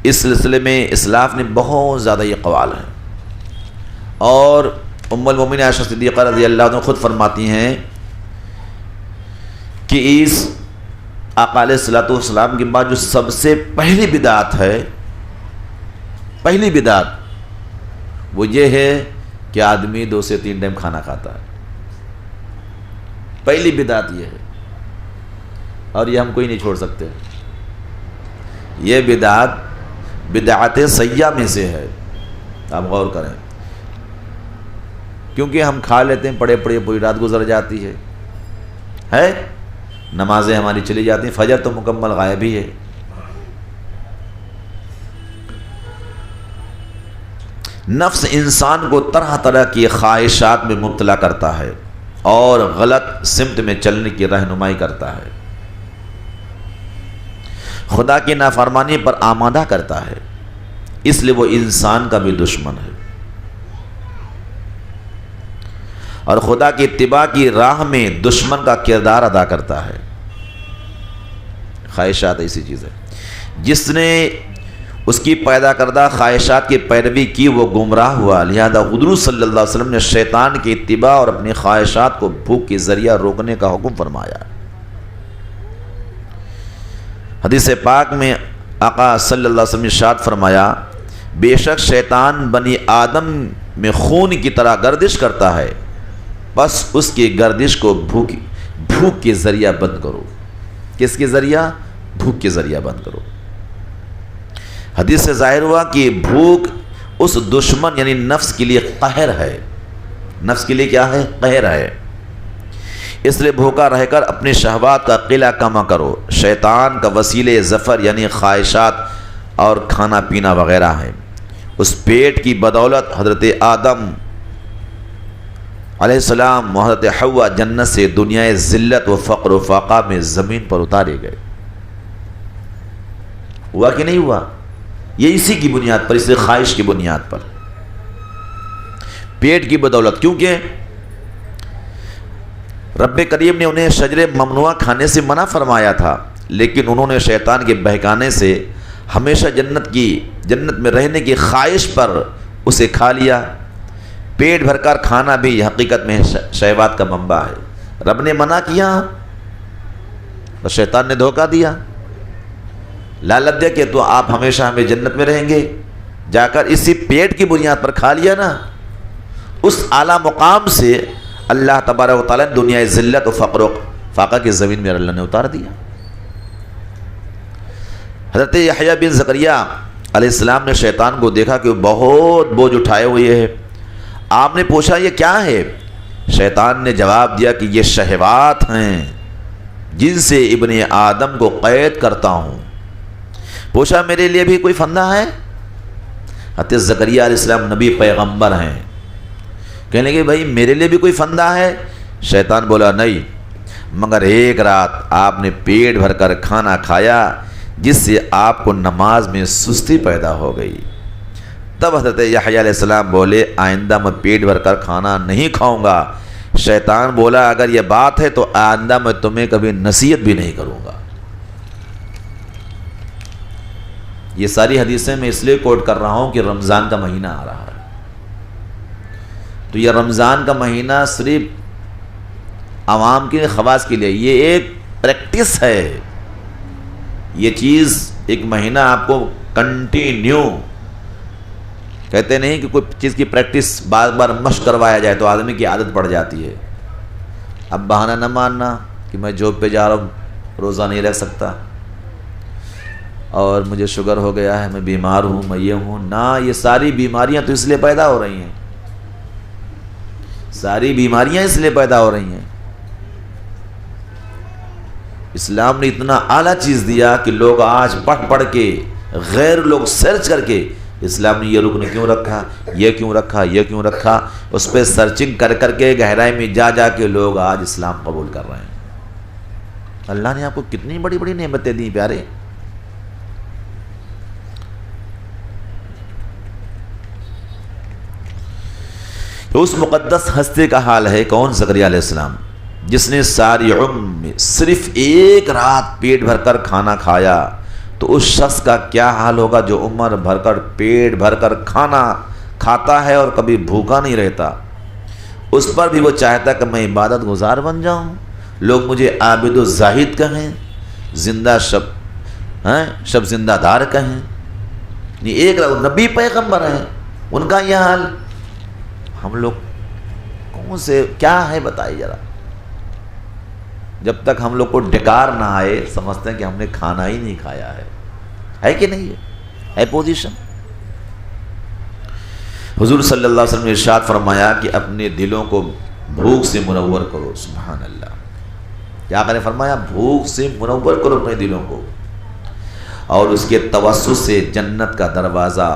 اس سلسلے میں اسلاف نے بہت زیادہ یہ قوال ہیں. اور ام المومنین عائشہ صدیقہ رضی اللہ عنہ خود فرماتی ہیں کہ اس آقا علیہ الصلوۃ والسلام کے بعد جو سب سے پہلی بدعت ہے، پہلی بدعت وہ یہ ہے کہ آدمی 2 سے 3 ٹائم کھانا کھاتا ہے. پہلی بدعت یہ ہے، اور یہ ہم کوئی نہیں چھوڑ سکتے. یہ بدعت سیئہ میں سے ہے. آپ غور کریں، کیونکہ ہم کھا لیتے ہیں، پڑے پڑے پوری رات گزر جاتی ہے، نمازیں ہماری چلی جاتی ہیں، فجر تو مکمل غائب ہی ہے. نفس انسان کو طرح طرح کی خواہشات میں مبتلا کرتا ہے اور غلط سمت میں چلنے کی رہنمائی کرتا ہے، خدا کی نافرمانی پر آمادہ کرتا ہے. اس لیے وہ انسان کا بھی دشمن ہے اور خدا کی اتباع کی راہ میں دشمن کا کردار ادا کرتا ہے. خواہشات ایسی چیز ہے، جس نے اس کی پیدا کردہ خواہشات کی پیروی کی وہ گمراہ ہوا. لہذا حضور صلی اللہ علیہ وسلم نے شیطان کی اتباع اور اپنی خواہشات کو بھوک کے ذریعہ روکنے کا حکم فرمایا. حدیث پاک میں آقا صلی اللہ علیہ وسلم نے ارشاد فرمایا، بے شک شیطان بنی آدم میں خون کی طرح گردش کرتا ہے، بس اس کی گردش کو بھوک کے ذریعہ بند کرو. کس کے ذریعہ؟ بھوک کے ذریعہ بند کرو. حدیث سے ظاہر ہوا کہ بھوک اس دشمن یعنی نفس کے لیے قہر ہے. نفس کے لیے کیا ہے؟ قہر ہے. اس لیے بھوکا رہ کر اپنی شہوات کا قلعہ کما کرو. شیطان کا وسیلے ظفر یعنی خواہشات اور کھانا پینا وغیرہ ہے. اس پیٹ کی بدولت حضرت آدم علیہ السلام و حضرت حوا جنت سے دنیائے ذلت و فقر و فاقہ میں زمین پر اتارے گئے. ہوا کہ نہیں ہوا؟ یہ اسی کی بنیاد پر، اس خواہش کی بنیاد پر، پیٹ کی بدولت. کیونکہ رب کریم نے انہیں شجر ممنوعہ کھانے سے منع فرمایا تھا، لیکن انہوں نے شیطان کے بہکانے سے ہمیشہ جنت میں رہنے کی خواہش پر اسے کھا لیا. پیٹ بھر کر کھانا بھی حقیقت میں شہوات کا منبع ہے. رب نے منع کیا اور شیطان نے دھوکہ دیا، لالچ دے کہ تو آپ ہمیشہ ہمیں جنت میں رہیں گے. جا کر اسی پیٹ کی بنیاد پر کھا لیا نا. اس اعلیٰ مقام سے اللہ تبارک و تعالیٰ نے دنیا ذلت و فقر و فاقہ کی زمین میں اللہ نے اتار دیا. حضرت یحییٰ بن زکریا علیہ السلام نے شیطان کو دیکھا کہ وہ بہت بوجھ اٹھائے ہوئے ہے. آپ نے پوچھا یہ کیا ہے؟ شیطان نے جواب دیا کہ یہ شہوات ہیں جن سے ابن آدم کو قید کرتا ہوں. پوچھا میرے لیے بھی کوئی فندہ ہے؟ حضرت زکریا علیہ السلام نبی پیغمبر ہیں، کہنے لگے بھائی میرے لیے بھی کوئی فندہ ہے؟ شیطان بولا نہیں، مگر ایک رات آپ نے پیٹ بھر کر کھانا کھایا جس سے آپ کو نماز میں سستی پیدا ہو گئی. تب حضرت یحییٰ علیہ السلام بولے آئندہ میں پیٹ بھر کر کھانا نہیں کھاؤں گا. شیطان بولا اگر یہ بات ہے تو آئندہ میں تمہیں کبھی نصیحت بھی نہیں کروں گا. یہ ساری حدیثیں میں اس لیے کوٹ کر رہا ہوں کہ رمضان کا مہینہ آ رہا ہے. تو یہ رمضان کا مہینہ صرف عوام کے خواص کے لیے، یہ ایک پریکٹس ہے. یہ چیز ایک مہینہ آپ کو کنٹینیو، کہتے نہیں کہ کوئی چیز کی پریکٹس بار بار مشق کروایا جائے تو آدمی کی عادت پڑ جاتی ہے. اب بہانہ نہ ماننا کہ میں جاب پہ جا رہا ہوں، روزہ نہیں رکھ سکتا، اور مجھے شوگر ہو گیا ہے، میں بیمار ہوں، میں یہ ہوں. نہ، یہ ساری بیماریاں تو اس لیے پیدا ہو رہی ہیں، ساری بیماریاں اس لیے پیدا ہو رہی ہیں. اسلام نے اتنا اعلیٰ چیز دیا کہ لوگ آج پڑھ کے، غیر لوگ سرچ کر کے اسلام نے یہ رکن کیوں رکھا، یہ کیوں رکھا، یہ کیوں رکھا، اس پہ سرچنگ کر کے گہرائی میں جا کے لوگ آج اسلام قبول کر رہے ہیں. اللہ نے آپ کو کتنی بڑی بڑی نعمتیں دی پیارے. اس مقدس ہستی کا حال ہے کون؟ زکریا علیہ السلام، جس نے ساری عمر میں صرف ایک رات پیٹ بھر کر کھانا کھایا. تو اس شخص کا کیا حال ہوگا جو عمر بھر کر پیٹ بھر کر کھانا کھاتا ہے اور کبھی بھوکا نہیں رہتا. اس پر بھی وہ چاہتا کہ میں عبادت گزار بن جاؤں، لوگ مجھے عابد و زاہد کہیں، زندہ شب زندہ دار کہیں، ایک نبی پیغمبر ہیں ان کا یہ حال، ہم لوگ کون سے کیا ہے بتائیے ذرا۔ جب تک ہم لوگ کو ڈکار نہ آئے سمجھتے ہیں کہ ہم نے کھانا ہی نہیں کھایا ہے کہ نہیں ہے پوزیشن۔ حضور صلی اللہ علیہ وسلم نے ارشاد فرمایا کہ اپنے دلوں کو بھوک سے منور کرو، سبحان اللہ، کیا کریں فرمایا بھوک سے منور کرو اپنے دلوں کو، اور اس کے توسط سے جنت کا دروازہ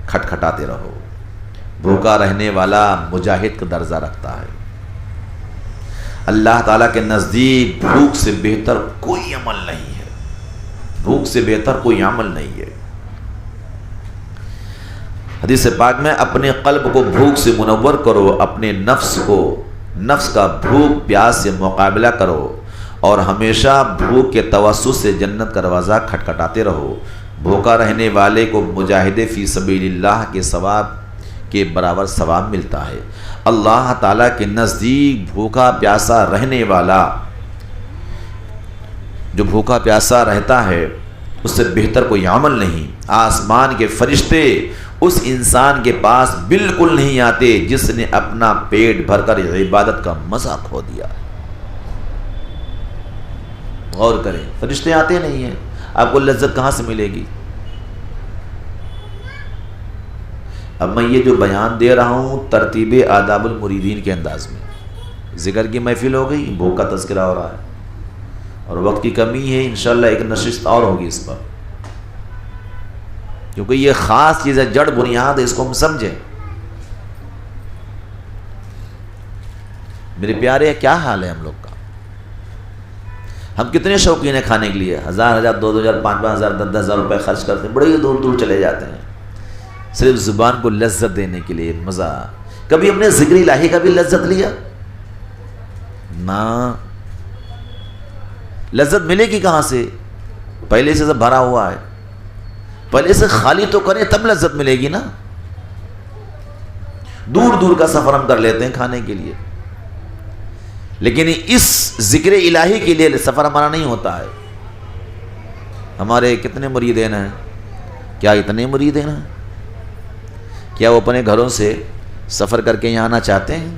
کھٹکھٹاتے رہو۔ بھوکا رہنے والا مجاہد کا درجہ رکھتا ہے، اللہ تعالیٰ کے نزدیک بھوک سے بہتر کوئی عمل نہیں ہے، بھوک سے بہتر کوئی عمل نہیں ہے۔ حدیث پاک میں اپنے قلب کو بھوک سے منور کرو، اپنے نفس کا بھوک پیاس سے مقابلہ کرو، اور ہمیشہ بھوک کے توسط سے جنت کا دروازہ کھٹکھٹاتے رہو۔ بھوکا رہنے والے کو مجاہد فی سبیل اللہ کے ثواب کے برابر ثواب ملتا ہے۔ اللہ تعالیٰ کے نزدیک بھوکا پیاسا رہنے والا، جو بھوکا پیاسا رہتا ہے اس سے بہتر کوئی عمل نہیں۔ آسمان کے فرشتے اس انسان کے پاس بالکل نہیں آتے جس نے اپنا پیٹ بھر کر عبادت کا مزہ کھو دیا۔ غور کریں، فرشتے آتے نہیں ہیں، آپ کو لذت کہاں سے ملے گی؟ اب میں یہ جو بیان دے رہا ہوں ترتیب آداب المریدین کے انداز میں، ذکر کی محفل ہو گئی، بھوک کا تذکرہ ہو رہا ہے اور وقت کی کمی ہے، انشاءاللہ ایک نشست اور ہوگی اس پر، کیونکہ یہ خاص چیز ہے، جڑ بنیاد ہے، اس کو ہم سمجھیں۔ میرے پیارے کیا حال ہے ہم لوگ کا؟ ہم کتنے شوقین ہیں کھانے کے لیے، 1000 2000 5000 10,000 روپے خرچ کرتے ہیں، بڑے دور دور چلے جاتے ہیں صرف زبان کو لذت دینے کے لیے، مزہ۔ کبھی ہم نے ذکر الہی کا بھی لذت لیا؟ نہ، لذت ملے گی کہاں سے؟ پہلے سے سب بھرا ہوا ہے، پہلے سے خالی تو کریں تب لذت ملے گی نا۔ دور دور کا سفر ہم کر لیتے ہیں کھانے کے لیے، لیکن اس ذکر الہی کے لیے سفر ہمارا نہیں ہوتا ہے۔ ہمارے کتنے مریدین ہیں؟ کیا اتنے مریدین ہیں؟ کیا وہ اپنے گھروں سے سفر کر کے یہاں آنا چاہتے ہیں؟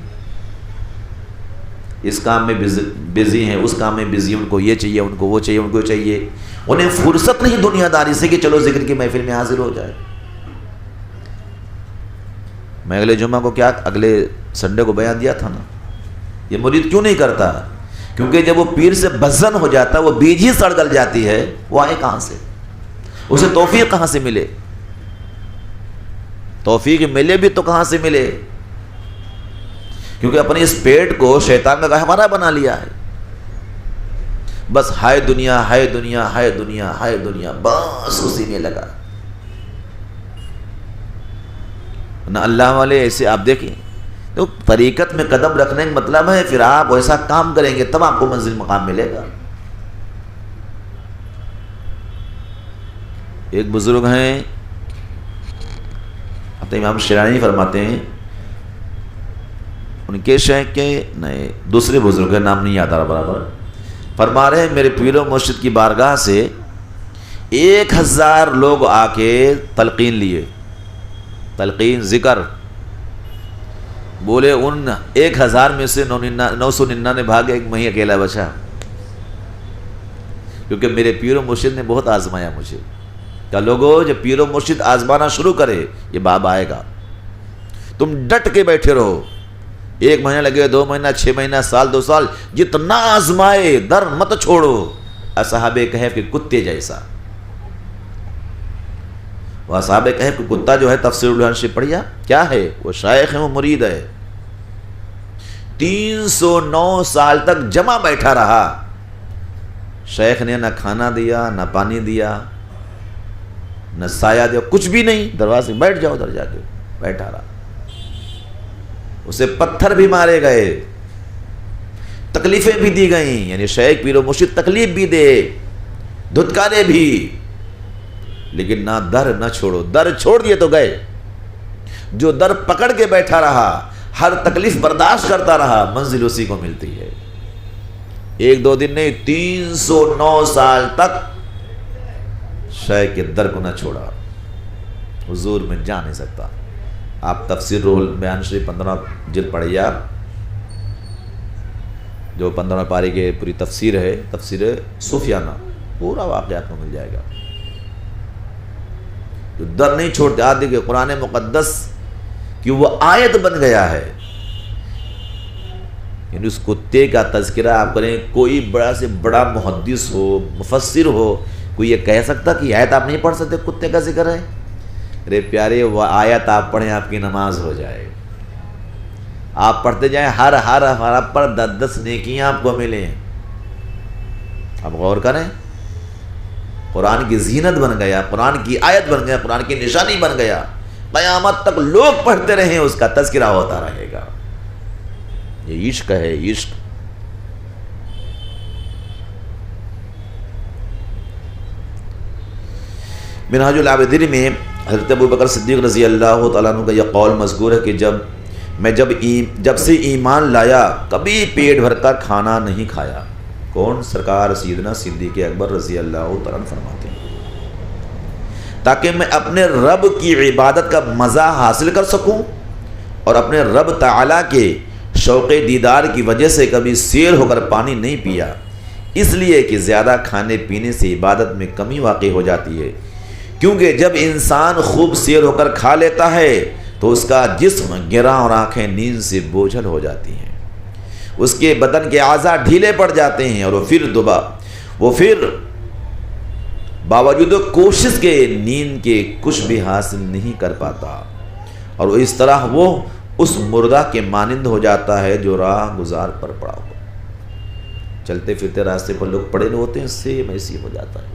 اس کام میں بزی ہیں، اس کام میں بزی، ان کو یہ چاہیے، ان کو وہ چاہیے، ان کو چاہیے، انہیں فرصت نہیں دنیا داری سے کہ چلو ذکر کی محفل میں حاضر ہو جائے۔ میں اگلے جمعہ کو اگلے سنڈے کو بیان دیا تھا نا، یہ مرید کیوں نہیں کرتا؟ کیونکہ جب وہ پیر سے بزن ہو جاتا ہے، وہ بیج ہی سڑ گل جاتی ہے، وہ آئے کہاں سے؟ اسے توفیق کہاں سے ملے؟ توفیق ملے بھی تو کہاں سے ملے؟ کیونکہ اپنے اس پیٹ کو شیطان کا گہوارہ بنا لیا ہے، بس ہائے دنیا ہائے دنیا ہائے دنیا ہائے دنیا، بس اسی میں لگا۔ نہ اللہ والے ایسے آپ دیکھیں تو طریقت میں قدم رکھنے کا مطلب ہے پھر آپ ایسا کام کریں گے تب آپ کو منزل مقام ملے گا۔ ایک بزرگ ہیں، امام شیرانی فرماتے ہیں، ان کے شیخ کے نئے دوسرے بزرگ کا نام نہیں یاد آ رہا برابر، فرما رہے ہیں میرے پیر و مرشد کی بارگاہ سے 1000 لوگ آ کے تلقین لیے، تلقین ذکر، بولے ان 1000 میں سے 999 بھاگے، ایک میں ہی اکیلا بچا، کیونکہ میرے پیر و مرشد نے بہت آزمایا مجھے۔ کہ لوگوں جب پیر و مرشد آزمانا شروع کرے یہ باب آئے گا، تم ڈٹ کے بیٹھے رہو، 1 مہینہ لگے، 2 مہینہ، 6 مہینہ، سال، 2 سال، جتنا آزمائے در مت چھوڑو، اصحاب کہف کے کتے جیسا۔ وہ اصحاب کہف کے کتا جو ہے تفسیر الرحمن سے پڑھیا کیا ہے؟ وہ شیخ ہے، وہ مرید ہے، 309 سال تک جمع بیٹھا رہا، شیخ نے نہ کھانا دیا، نہ پانی دیا، نہ سایہ دیا، کچھ بھی نہیں، دروازے بیٹھ جاؤ، ادھر جا کے بیٹھا رہا۔ اسے پتھر بھی مارے گئے، تکلیفیں بھی دی گئیں، یعنی شیخ پیر و مرشد تکلیف بھی دے، دھتکارے بھی، لیکن نہ در نہ چھوڑو، در چھوڑ دیے تو گئے، جو در پکڑ کے بیٹھا رہا، ہر تکلیف برداشت کرتا رہا، منزل اسی کو ملتی ہے۔ ایک دو دن نہیں، 309 سال تک شے کے در کو نہ چھوڑا، حضور میں جا نہیں سکتا۔ آپ تفسیر روح البیان شریف 15 جلد پڑھیے، آپ جو 15 پاری کے پوری تفسیر ہے، تفسیر صوفیانہ، پورا واقعات میں مل جائے گا۔ جو در نہیں چھوڑتے، آج دیکھیں قرآن مقدس کی وہ آیت بن گیا ہے، یعنی اس کتے کا تذکرہ آپ کریں، کوئی بڑا سے بڑا محدث ہو، مفسر ہو، کوئی یہ کہہ سکتا کہ آیت آپ نہیں پڑھ سکتے، کتے کا ذکر ہے؟ ارے پیارے، وہ آیت آپ پڑھیں آپ کی نماز ہو جائے، آپ پڑھتے جائیں، ہر حرف پر 10 نیکیاں آپ کو ملیں۔ آپ غور کریں، قرآن کی زینت بن گیا، قرآن کی آیت بن گیا، قرآن کی نشانی بن گیا، قیامت تک لوگ پڑھتے رہیں، اس کا تذکرہ ہوتا رہے گا۔ یہ عشق ہے، عشق۔ منہاج العابدین میں حضرت ابوبکر صدیق رضی اللہ تعالیٰ عنہ کا یہ قول مذکور ہے کہ جب سے ایمان لایا کبھی پیٹ بھر کر کھانا نہیں کھایا۔ کون؟ سرکار سیدنا صدیق اکبر رضی اللہ تعالیٰ عنہ فرماتے ہیں، تاکہ میں اپنے رب کی عبادت کا مزہ حاصل کر سکوں اور اپنے رب تعالیٰ کے شوق دیدار کی وجہ سے کبھی سیر ہو کر پانی نہیں پیا، اس لیے کہ زیادہ کھانے پینے سے عبادت میں کمی واقع ہو جاتی ہے، کیونکہ جب انسان خوب سیر ہو کر کھا لیتا ہے تو اس کا جسم گراں اور آنکھیں نیند سے بوجھل ہو جاتی ہیں، اس کے بدن کے اعضاء ڈھیلے پڑ جاتے ہیں، اور وہ پھر باوجود کوشش کے نیند کے کچھ بھی حاصل نہیں کر پاتا، اور اس طرح وہ اس مردہ کے مانند ہو جاتا ہے جو راہ گزار پر پڑا ہو۔ چلتے پھرتے راستے پر لوگ پڑے ہوتے ہیں، سیم ایسی ہو جاتا ہے۔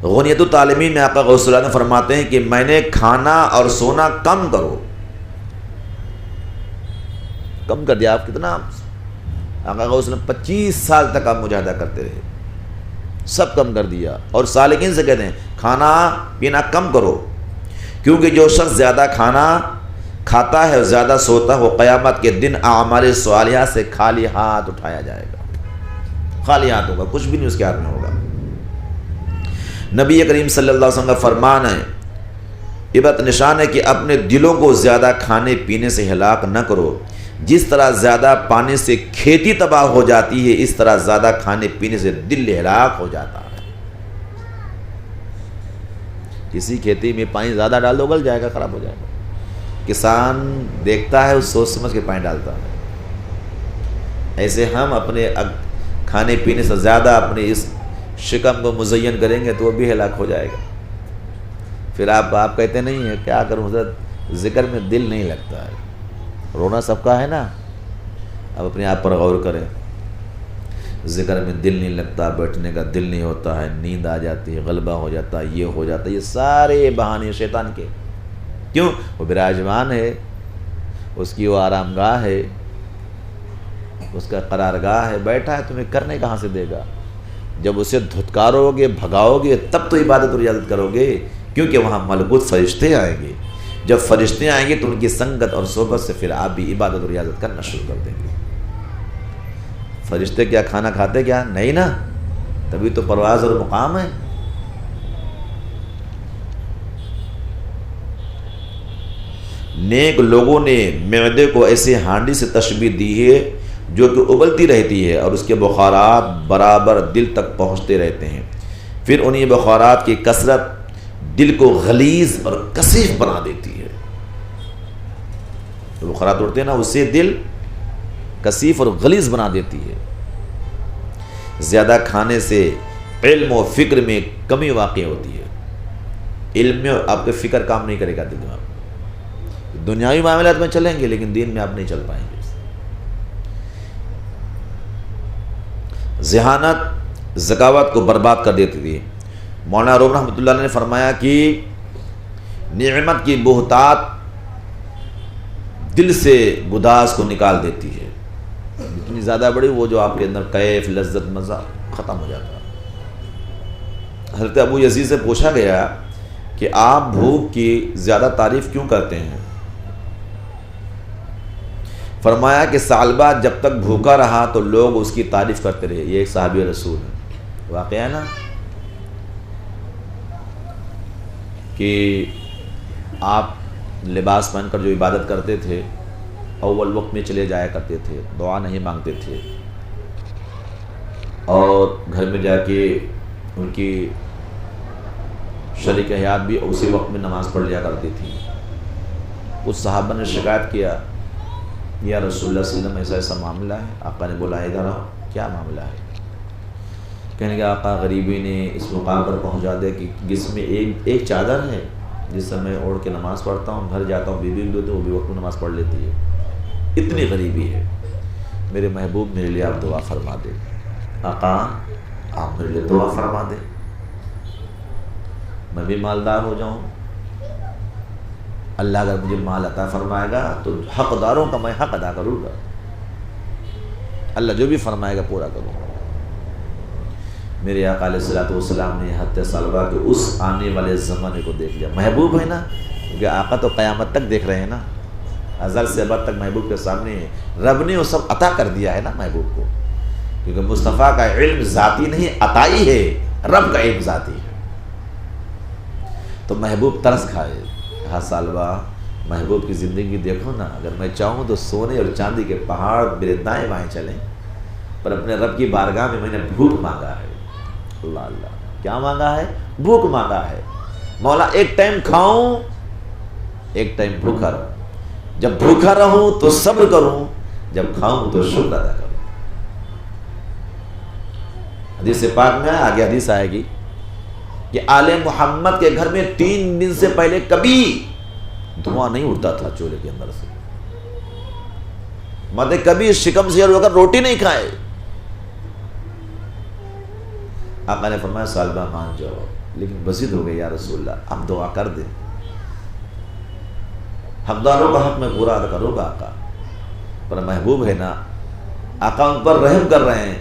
غنیت الطالبین میں آقا غوث اللہ نے فرماتے ہیں کہ میں نے کھانا اور سونا کم کر دیا۔ آپ کتنا؟ آقا غوث اللہ 25 سال تک آپ مجاہدہ کرتے رہے، سب کم کر دیا، اور سالکین سے کہتے ہیں کھانا پینا کم کرو، کیونکہ جو شخص زیادہ کھانا کھاتا ہے اور زیادہ سوتا ہے، وہ قیامت کے دن اعمال صالحہ سے خالی ہاتھ اٹھایا جائے گا، خالی ہاتھ ہوگا، کچھ بھی نہیں اس کے ہاتھ میں ہوگا۔ نبی کریم صلی اللہ علیہ وسلم کا فرمان ہے، عبرت نشان ہے کہ اپنے دلوں کو زیادہ کھانے پینے سے ہلاک نہ کرو، جس طرح زیادہ پانی سے کھیتی تباہ ہو جاتی ہے، اس طرح زیادہ کھانے پینے سے دل ہلاک ہو جاتا ہے۔ کسی کھیتی میں پانی زیادہ ڈال دو، گل جائے گا، خراب ہو جائے گا۔ کسان دیکھتا ہے، اس سوچ سمجھ کے پانی ڈالتا ہے۔ ایسے ہم اپنے کھانے پینے سے زیادہ اپنے اس شکم کو مزین کریں گے تو وہ بھی ہلاک ہو جائے گا۔ پھر آپ کہتے نہیں ہیں کیا کروں حضرت، ذکر میں دل نہیں لگتا ہے، رونا سب کا ہے نا۔ اب اپنے آپ پر غور کریں، ذکر میں دل نہیں لگتا، بیٹھنے کا دل نہیں ہوتا ہے، نیند آ جاتی ہے، غلبہ ہو جاتا ہے، یہ ہو جاتا ہے، یہ سارے بہانے شیطان کے۔ کیوں؟ وہ براجمان ہے، اس کی وہ آرام گاہ ہے، اس کا قرارگاہ ہے، بیٹھا ہے، تمہیں کرنے کہاں سے دے گا؟ جب اسے دھتکارو گے، بھگاؤ گے، تب تو عبادت اور ریاضت کرو گے، کیونکہ وہاں ملکوت فرشتے آئیں گے۔ جب فرشتے آئیں گے تو ان کی سنگت اور صحبت سے پھر آپ بھی عبادت اور ریاضت کرنا شروع کر دیں گے۔ فرشتے کیا کھانا کھاتے کیا؟ نہیں نا، تبھی تو پرواز اور مقام ہے۔ نیک لوگوں نے معدے کو ایسے ہانڈی سے تشبیہ دی ہے جو کہ ابلتی رہتی ہے اور اس کے بخارات برابر دل تک پہنچتے رہتے ہیں، پھر انہیں بخارات کی کثرت دل کو غلیظ اور کثیف بنا دیتی ہے۔ جو بخارات اڑتے ہیں نا، اس سے دل کثیف اور غلیظ بنا دیتی ہے۔ زیادہ کھانے سے علم و فکر میں کمی واقع ہوتی ہے، علم میں آپ کے فکر کام نہیں کرے گا، دل میں دنیاوی معاملات میں چلیں گے لیکن دین میں آپ نہیں چل پائیں گے۔ ذہانت ذکاوت کو برباد کر دیتی تھی۔ مولانا روم رحمۃ اللہ علیہ نے فرمایا کہ نعمت کی بہتات دل سے گداز کو نکال دیتی ہے، اتنی زیادہ بڑی وہ جو آپ کے اندر کیف لذت مزہ ختم ہو جاتا ہے۔ حضرت ابو یزید سے پوچھا گیا کہ آپ بھوک کی زیادہ تعریف کیوں کرتے ہیں؟ فرمایا کہ ثعلبہ جب تک بھوکا رہا تو لوگ اس کی تعریف کرتے رہے. یہ ایک صحابی رسول ہے، واقعہ ہے نا کہ آپ لباس پہن کر جو عبادت کرتے تھے اول وقت میں چلے جایا کرتے تھے، دعا نہیں مانگتے تھے، اور گھر میں جا کے ان کی شریک حیات بھی اسی وقت میں نماز پڑھ لیا کرتی تھی. اس صحابہ نے شکایت کیا، یا رسول اللہ صلی اللہ علیہ وسلم ایسا ایسا معاملہ ہے. آقا نے بولا ادھر آؤ، کیا معاملہ ہے؟ کہنے کہ آقا غریبی نے اس مقام پر پہنچا دیا کہ جس میں ایک چادر ہے جس سے میں اوڑھ کے نماز پڑھتا ہوں، گھر جاتا ہوں بیوی بھی تو وہ بھی وقت میں نماز پڑھ لیتی ہے. اتنی غریبی ہے. میرے محبوب میرے لیے آپ دعا فرما دے. آقا آپ میرے لیے دعا فرما دے، میں بھی مالدار ہو جاؤں. اللہ اگر مجھے مال عطا فرمائے گا تو حقداروں کا میں حق ادا کروں گا. اللہ جو بھی فرمائے گا پورا کروں گا. میرے آقا علیہ الصلوۃ والسلام نے حضرت ثعلبہ کے اس آنے والے زمانے کو دیکھ لیا. محبوب ہے نا، کیونکہ آقا تو قیامت تک دیکھ رہے ہیں نا، ازل سے ابد تک محبوب کے سامنے ہے. رب نے وہ سب عطا کر دیا ہے نا محبوب کو، کیونکہ مصطفیٰ کا علم ذاتی نہیں عطائی ہے، رب کا علم ذاتی ہے. تو محبوب ترس کھائے. کہا ثعلبہ محبوب کی زندگی دیکھو نا، اگر میں چاہوں تو سونے اور چاندی کے پہاڑ میرے دائیں بائیں چلیں، پر اپنے رب کی بارگاہ میں نے بھوک مانگا ہے. اللہ اللہ، کیا مانگا ہے؟ بھوک مانگا ہے. مولا ایک ٹائم کھاؤں ایک ٹائم بھوکا رہوں، جب بھوکا رہوں تو صبر کروں، جب کھاؤں تو شکر ادا کروں. حدیث پاک میں آگے حدیث آئے گی کہ آل محمد کے گھر میں 3 دن سے پہلے کبھی دھواں نہیں اٹھتا تھا چولہے کے اندر سے. مطلب کبھی شکم سے ہو کر روٹی نہیں کھائے. آقا نے فرمایا ثعلبہ مان جاؤ، لیکن بزید ہو گئی یا رسول اللہ، اب دعا کر دیں، حقداروں کا حق میں پورا ادا کروں گا آقا. پر محبوب ہے نا، آقا ان پر رحم کر رہے ہیں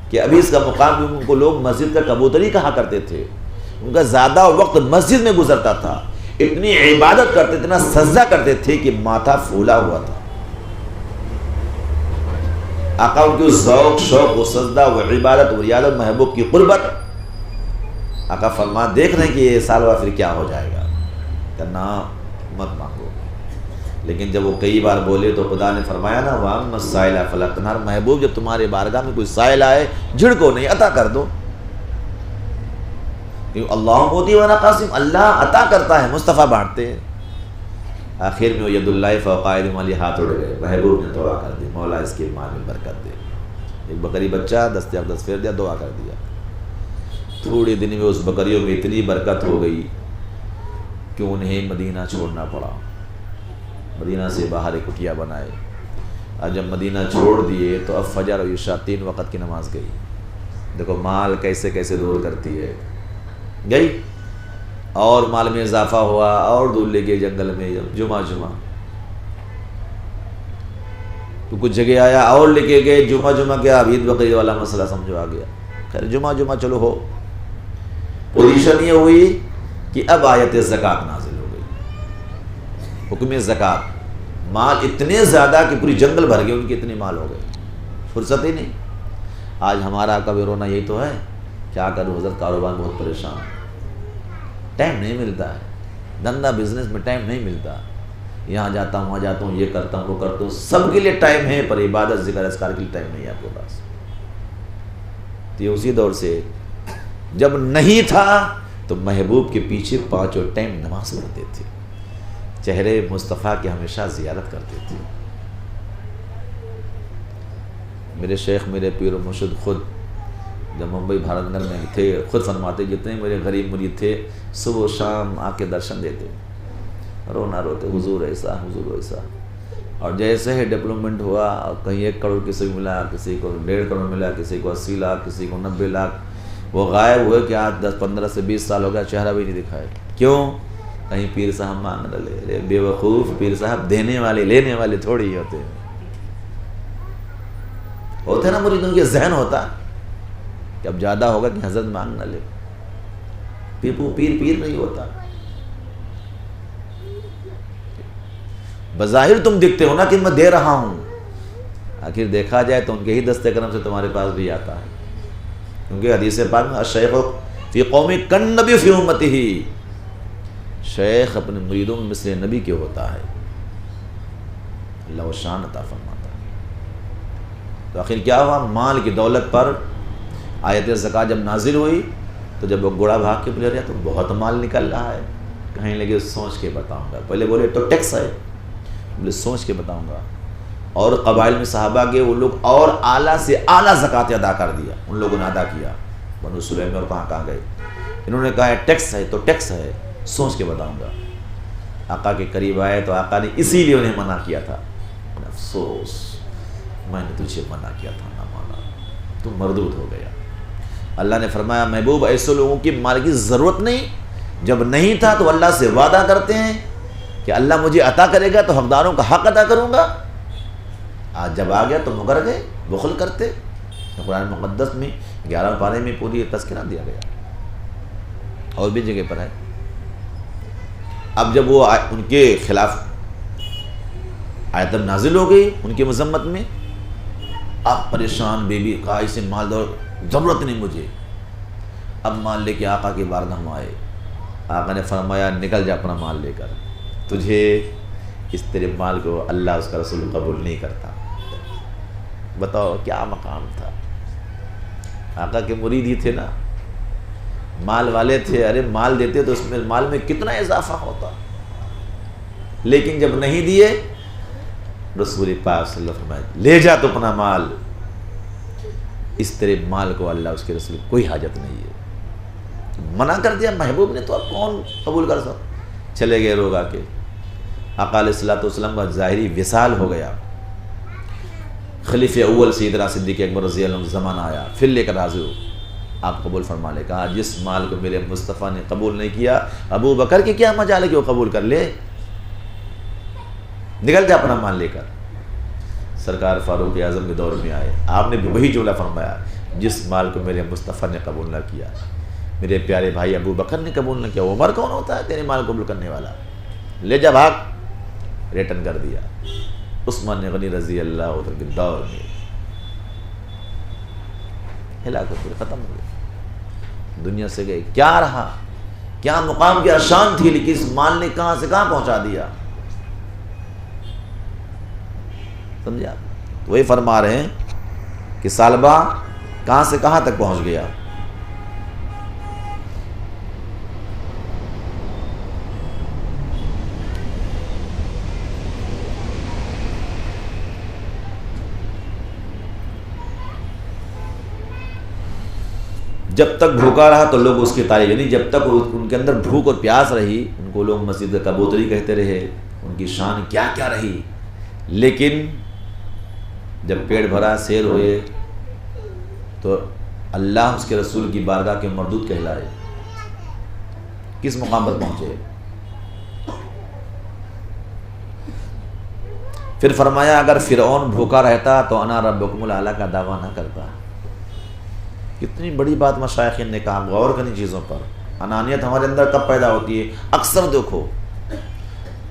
کہ ابھی اس کا مقام ان کو لوگ مسجد کا کبوتری کہا کرتے تھے. ان کا زیادہ وقت مسجد میں گزرتا تھا، اتنی عبادت کرتے تھے، اتنا سجدہ کرتے تھے کہ ماتھا پھولا ہوا تھا. آقا ان کی ذوق شوق و سجدہ و عبادت و ریاضت، محبوب کی قربت. آقا فرما دیکھ رہے ہیں کہ یہ ثعلبہ پھر کیا ہو جائے گا. کہنا مت مانگو. لیکن جب وہ کئی بار بولے تو خدا نے فرمایا نا وَأَمَّا السَّائِلَ فَلَا تَنْهَرْ. محبوب جب تمہارے بارگاہ میں کوئی سائل آئے جھڑکو نہیں، عطا کر دو. کیونکہ اللہ موتی وانا قاسم، اللہ عطا کرتا ہے، مصطفیٰ بانٹتے ہیں. آخر میں وہ ید اللہ فوق ایدیہم والی ہاتھ اڑ گئے. محبوب نے دعا کر دی، مولا اس کی ماں میں برکت دے. ایک بکری بچہ دستیاب 10 پھیر دیا، دعا کر دیا. تھوڑے دن میں اس بکریوں میں اتنی برکت ہو گئی کہ انہیں مدینہ چھوڑنا پڑا. مدینہ سے باہر ایک کٹیا بنائے. اور جب مدینہ چھوڑ دیے تو اب فجر اور عشاء 3 وقت کی نماز گئی. دیکھو مال کیسے کیسے دور کرتی ہے. گئی اور مال میں اضافہ ہوا اور دور لے گئے جنگل میں جمعہ تو کچھ جگہ آیا اور لے کے گئے جمعہ کیا. اب عید بقرعید والا مسئلہ سمجھو آ گیا. خیر جمعہ چلو ہو. پوزیشن یہ ہوئی کہ اب آیت زکوٰۃ نازل ہو گئی. حکم زکوٰۃ. مال اتنے زیادہ کہ پوری جنگل بھر گئے، ان کے اتنے مال ہو گئے، فرصت ہی نہیں. آج ہمارا کبھی رونا یہی تو ہے، کیا کروں حضرت، کاروبار میں بہت پریشان، ٹائم نہیں ملتا ہے، دھندا بزنس میں ٹائم نہیں ملتا. یہاں جاتا ہوں وہاں جاتا ہوں، یہ کرتا ہوں وہ کرتا ہوں. سب کے لیے ٹائم ہے پر عبادت ذکر اذکار کے لیے ٹائم نہیں ہے آپ کے پاس. تو یہ اسی دور سے جب نہیں تھا تو محبوب کے پیچھے 5 ٹائم نماز پڑھتے تھے، چہرے مصطفیٰ کے ہمیشہ زیارت کرتے تھے. میرے شیخ میرے پیر و مرشد خود جب ممبئی بھارت نگر میں تھے خود فرماتے جتنے میرے غریب مرید تھے صبح و شام آ کے درشن دیتے، رونا روتے، حضور ایسا حضور ایسا. اور جیسے ہی ڈیولپمنٹ ہوا کہیں 1 کروڑ کسی کو ملا، کسی کو 1.5 کروڑ ملا، کسی کو 80 لاکھ، کسی کو 90 لاکھ. وہ غائب ہوئے کہ آج 10 15 سے 20 سال ہو گیا چہرہ بھی نہیں دکھائے. کیوں؟ کہیں پیر صاحب مان نہ لے. بے وقوف پیر صاحب دینے والے لینے والے تھوڑی ہی ہوتے ہیں. ہوتے نا مریدوں کے ذہن ہوتا کہ اب زیادہ ہوگا کہ حضرت مانگ نہ لے. پیر نہیں ہوتا. بظاہر تم دکھتے ہو نا کہ میں دے رہا ہوں، آخر دیکھا جائے تو ان کے ہی دست کرم سے تمہارے پاس بھی آتا ہے، کیونکہ حدیث پاک میں الشیخ فی قومی کالنبی فی امتہ، شیخ اپنے مریدوں میں مثل نبی کے ہوتا ہے، اللہ و شان عطا فرماتا ہے۔ تو آخر کیا ہوا، مال کی دولت پر آیت زکوٰۃ جب نازل ہوئی تو جب وہ گھوڑا بھاگ کے بولے رہا تو بہت مال نکل رہا ہے، کہیں لگے سوچ کے بتاؤں گا، پہلے بولے تو ٹیکس ہے، بولے سوچ کے بتاؤں گا، اور قبائل میں صحابہ کے وہ لوگ اور اعلیٰ سے اعلیٰ زکوٰۃ ادا کر دیا، ان لوگوں نے ادا کیا، بنو سلیم میں اور کہاں گئے، انہوں نے کہا ہے ٹیکس ہے تو ٹیکس ہے، سوچ کے بتاؤں گا۔ آقا کے قریب آئے تو آقا نے اسی لیے انہیں منع کیا تھا، افسوس میں نے تجھے منع کیا تھا، نہ مانا، تو مردود ہو گیا۔ اللہ نے فرمایا محبوب ایسے لوگوں کی مال کی ضرورت نہیں، جب نہیں تھا تو اللہ سے وعدہ کرتے ہیں کہ اللہ مجھے عطا کرے گا تو حقداروں کا حق ادا کروں گا، آج جب آ گیا تو مکر گئے، بخل کرتے۔ قرآن مقدس میں 11 پارے میں پوری تذکرہ دیا گیا، اور بھی جگہ پر ہے۔ اب جب وہ ان کے خلاف آیت نازل ہو گئی ان کی مذمت میں، اب پریشان بیوی کہا اسے مال دو، ضرورت نہیں مجھے، اب مال لے کے آقا کی بارگاہ میں آئے، آقا نے فرمایا نکل جا اپنا مال لے کر، تجھے اس تیرے مال کو اللہ اس کا رسول قبول نہیں کرتا۔ بتاؤ کیا مقام تھا، آقا کے مرید ہی تھے نا، مال والے تھے، ارے مال دیتے تو اس میں مال میں کتنا اضافہ ہوتا، لیکن جب نہیں دیے رسول پاک صلی اللہ علیہ وسلم لے جا تو اپنا مال، اس تیرے مال کو اللہ اس کے رسول کوئی حاجت نہیں ہے، منع کر دیا محبوب نے تو اب کون قبول کر سکتا، چلے گئے روگا کے۔ آقا علیہ الصلوۃ والسلام کا ظاہری وصال ہو گیا، خلیفہ اول سیدنا صدیق اکبر رضی اللہ عنہ زمانہ آیا، پھر لے کر حاضر ہو، آپ قبول فرما لے، کہا جس مال کو میرے مصطفیٰ نے قبول نہیں کیا ابو بکر کی کیا مجال ہے کہ وہ قبول کر لے، نکل جا اپنا مال لے کر۔ سرکار فاروق اعظم کے دور میں آئے، آپ نے بھی وہی جملہ فرمایا، جس مال کو میرے مصطفیٰ نے قبول نہ کیا، میرے پیارے بھائی ابو بکر نے قبول نہ کیا، عمر کون ہوتا ہے تیرے مال قبول کرنے والا، لے جا بھاگ، ریٹرن کر دیا۔ عثمان غنی رضی اللہ عنہ کے دور میں ہلاکت ہوئی، ختم ہو گئے، دنیا سے گئے، کیا رہا، کیا مقام کیا شان تھی، لیکن اس مال نے کہاں سے کہاں پہنچا دیا، سمجھا؟ وہی فرما رہے ہیں کہ سالبہ کہاں سے کہاں تک پہنچ گیا۔ جب تک بھوکا رہا تو لوگ اس کی تعریف، یعنی جب تک ان کے اندر بھوک اور پیاس رہی ان کو لوگ مسجد کبوتری کہتے رہے، ان کی شان کیا کیا رہی، لیکن جب پیٹ بھرا سیر ہوئے تو اللہ اس کے رسول کی بارگاہ کے مردود کہلائے، کس مقام پر پہنچے۔ پھر فرمایا اگر فرعون بھوکا رہتا تو انا ربکم الاعلی کا دعویٰ نہ کرتا۔ کتنی بڑی بات مشائخین نے کہا، غور کریں چیزوں پر۔ انانیت ہمارے اندر کب پیدا ہوتی ہے؟ اکثر دیکھو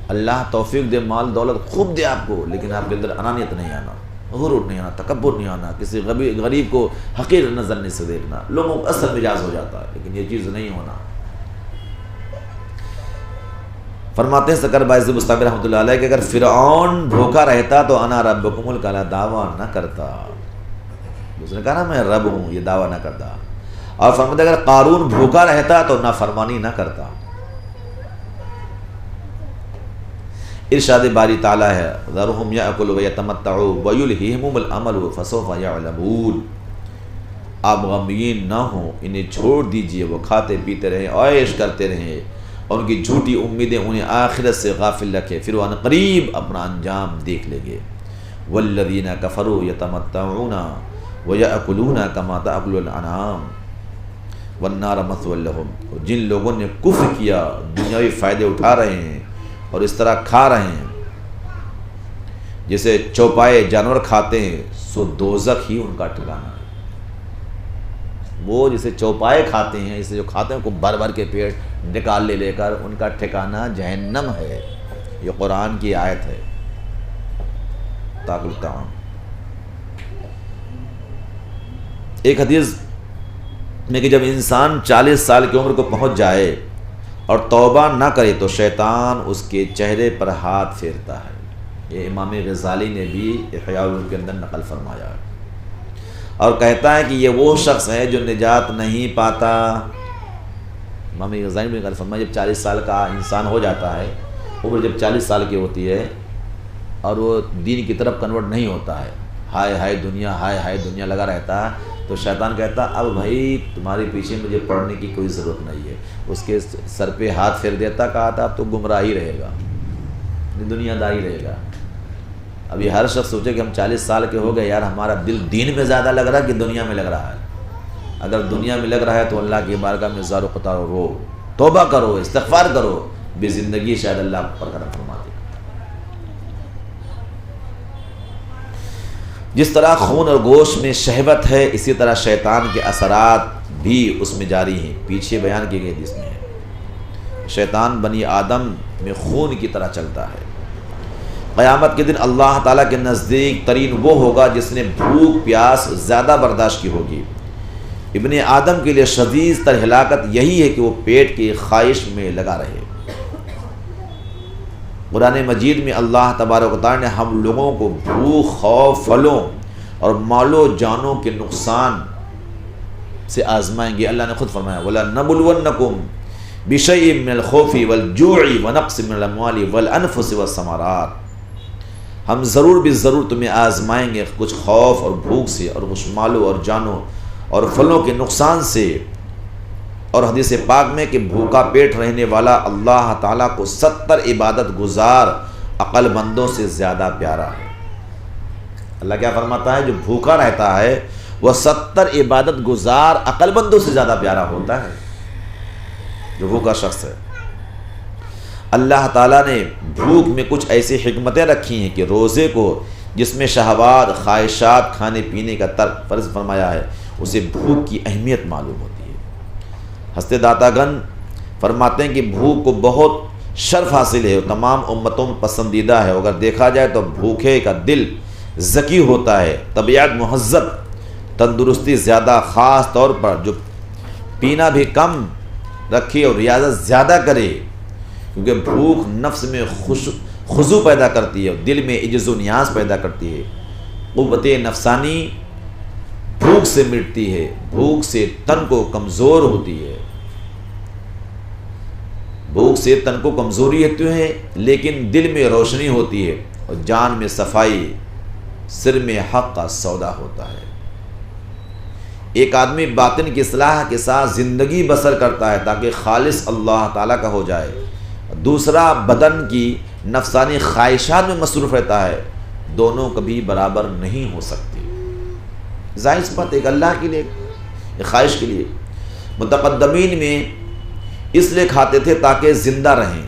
اللہ توفیق دے، مال دولت خوب دے آپ کو، لیکن آپ کے اندر انانیت نہیں آنا، غرور نہیں آنا، تکبر نہیں آنا، کسی غریب کو حقیر نظر سے دیکھنا، لوگوں کو اثر مجاز ہو جاتا ہے، لیکن یہ چیز نہیں ہونا۔ فرماتے ہیں سکر باعث مستقبل رحمۃ اللہ علیہ کہ اگر فرعون بھوکا رہتا تو انا ربکم الاعلی دعویٰ نہ کرتا، اس نے کہا نا میں رب ہوں، یہ دعویٰ نہ کرتا۔ اور فرماتے اگر قارون بھوکا رہتا تو نافرمانی نہ کرتا۔ ارشاد باری تعالیٰ ہے ذرہم یأکلوا ویتمتعوا ویلہہم الامل فسوف یعلمون، آپ غمگین نہ ہوں، انہیں چھوڑ دیجئے، وہ کھاتے پیتے رہیں، عیش کرتے رہیں، اور ان کی جھوٹی امیدیں انہیں آخرت سے غافل رکھے، پھر وہ قریب اپنا انجام دیکھ لیں گے۔ والذین کفروا یتمتعون وَيَأْكُلُونَ كَمَا تَأْكُلُ الْأَنْعَامُ وَالنَّارُ مَثْوًى لَهُمْ، جن لوگوں نے کفر کیا دنیاوی فائدے اٹھا رہے ہیں اور اس طرح کھا رہے ہیں جیسے چوپائے جانور کھاتے ہیں، سو دوزخ ہی ان کا ٹھکانہ ہے۔ وہ جسے چوپائے کھاتے ہیں، اسے جو کھاتے ہیں کو بھر بھر کے پیٹ نکال لے کر، ان کا ٹھکانہ جہنم ہے۔ یہ قرآن کی آیت ہے۔ تاکل الطعام۔ ایک حدیث میں کہ جب انسان 40 سال کی عمر کو پہنچ جائے اور توبہ نہ کرے تو شیطان اس کے چہرے پر ہاتھ پھیرتا ہے۔ یہ امام غزالی نے بھی احیاء العلوم کے اندر نقل فرمایا ہے، اور کہتا ہے کہ یہ وہ شخص ہے جو نجات نہیں پاتا۔ امام غزالی نے نقل فرمایا جب 40 سال کا انسان ہو جاتا ہے، عمر جب 40 سال کی ہوتی ہے اور وہ دین کی طرف کنورٹ نہیں ہوتا ہے، ہائے ہائے دنیا، ہائے ہائے دنیا لگا رہتا ہے، تو شیطان کہتا اب بھائی تمہارے پیچھے مجھے پڑھنے کی کوئی ضرورت نہیں ہے، اس کے سر پہ ہاتھ پھیر دیتا، کہا تھا اب تو گمراہ ہی رہے گا، دنیا داری رہے گا۔ ابھی ہر شخص سوچے کہ ہم 40 سال کے ہو گئے، یار ہمارا دل دین میں زیادہ لگ رہا ہے کہ دنیا میں لگ رہا ہے؟ اگر دنیا میں لگ رہا ہے تو اللہ کی بارگاہ میں زار و قطار رو، توبہ کرو، استغفار کرو، بے زندگی شاید اللہ پر کرم فرما دے۔ جس طرح خون اور گوشت میں شہوت ہے، اسی طرح شیطان کے اثرات بھی اس میں جاری ہیں۔ پیچھے بیان کی گئی جس میں ہے شیطان بنی آدم میں خون کی طرح چلتا ہے۔ قیامت کے دن اللہ تعالیٰ کے نزدیک ترین وہ ہوگا جس نے بھوک پیاس زیادہ برداشت کی ہوگی۔ ابن آدم کے لیے شدید تر ہلاکت یہی ہے کہ وہ پیٹ کی خواہش میں لگا رہے۔ قرآن مجید میں اللہ تبارک و تعالیٰ نے ہم لوگوں کو بھوک، خوف، پھلوں اور مال و جانوں کے نقصان سے آزمائیں گے۔ اللہ نے خود فرمایا وَلَنَبْلُوَنَّكُمْ بِشَيْءٍ مِّنَ الْخَوْفِ وَالْجُوعِ وَنَقْصٍ مِّنَ الْأَمْوَالِ وَالْأَنفُسِ وَالثَّمَرَاتِ۔ ہم ضرور بھی ضرور تمہیں آزمائیں گے کچھ خوف اور بھوک سے، اور کچھ مالوں اور جانوں اور پھلوں کے نقصان سے۔ اور حدیث پاک میں کہ بھوکا پیٹ رہنے والا اللہ تعالیٰ کو 70 عبادت گزار عقل مندوں سے زیادہ پیارا ہے۔ اللہ کیا فرماتا ہے؟ جو بھوکا رہتا ہے وہ 70 عبادت گزار عقل مندوں سے زیادہ پیارا ہوتا ہے، جو بھوکا شخص ہے۔ اللہ تعالیٰ نے بھوک میں کچھ ایسی حکمتیں رکھی ہیں کہ روزے کو جس میں شہوات، خواہشات، کھانے پینے کا ترک فرض فرمایا ہے، اسے بھوک کی اہمیت معلوم ہوتی ہے۔ ہستے داتا گن فرماتے ہیں کہ بھوک کو بہت شرف حاصل ہے، تمام امتوں میں پسندیدہ ہے۔ اگر دیکھا جائے تو بھوکے کا دل ذکی ہوتا ہے، طبیعت مہذب، تندرستی زیادہ، خاص طور پر جو پینا بھی کم رکھے اور ریاضت زیادہ کرے، کیونکہ بھوک نفس میں خضوع پیدا کرتی ہے اور دل میں عجز و نیاز پیدا کرتی ہے۔ قوت نفسانی بھوک سے مٹتی ہے، بھوک سے تن کو کمزور ہوتی ہے۔ بھوک سے تن کو کمزوری ہوتی ہے لیکن دل میں روشنی ہوتی ہے اور جان میں صفائی، سر میں حق کا سودا ہوتا ہے۔ ایک آدمی باطن کی اصلاح کے ساتھ زندگی بسر کرتا ہے تاکہ خالص اللہ تعالیٰ کا ہو جائے، دوسرا بدن کی نفسانی خواہشات میں مصروف رہتا ہے، دونوں کبھی برابر نہیں ہو سکتے۔ ظاہر سی بات ایک اللہ کے لیے، ایک خواہش کے لیے۔ متقدمین میں اس لیے کھاتے تھے تاکہ زندہ رہیں،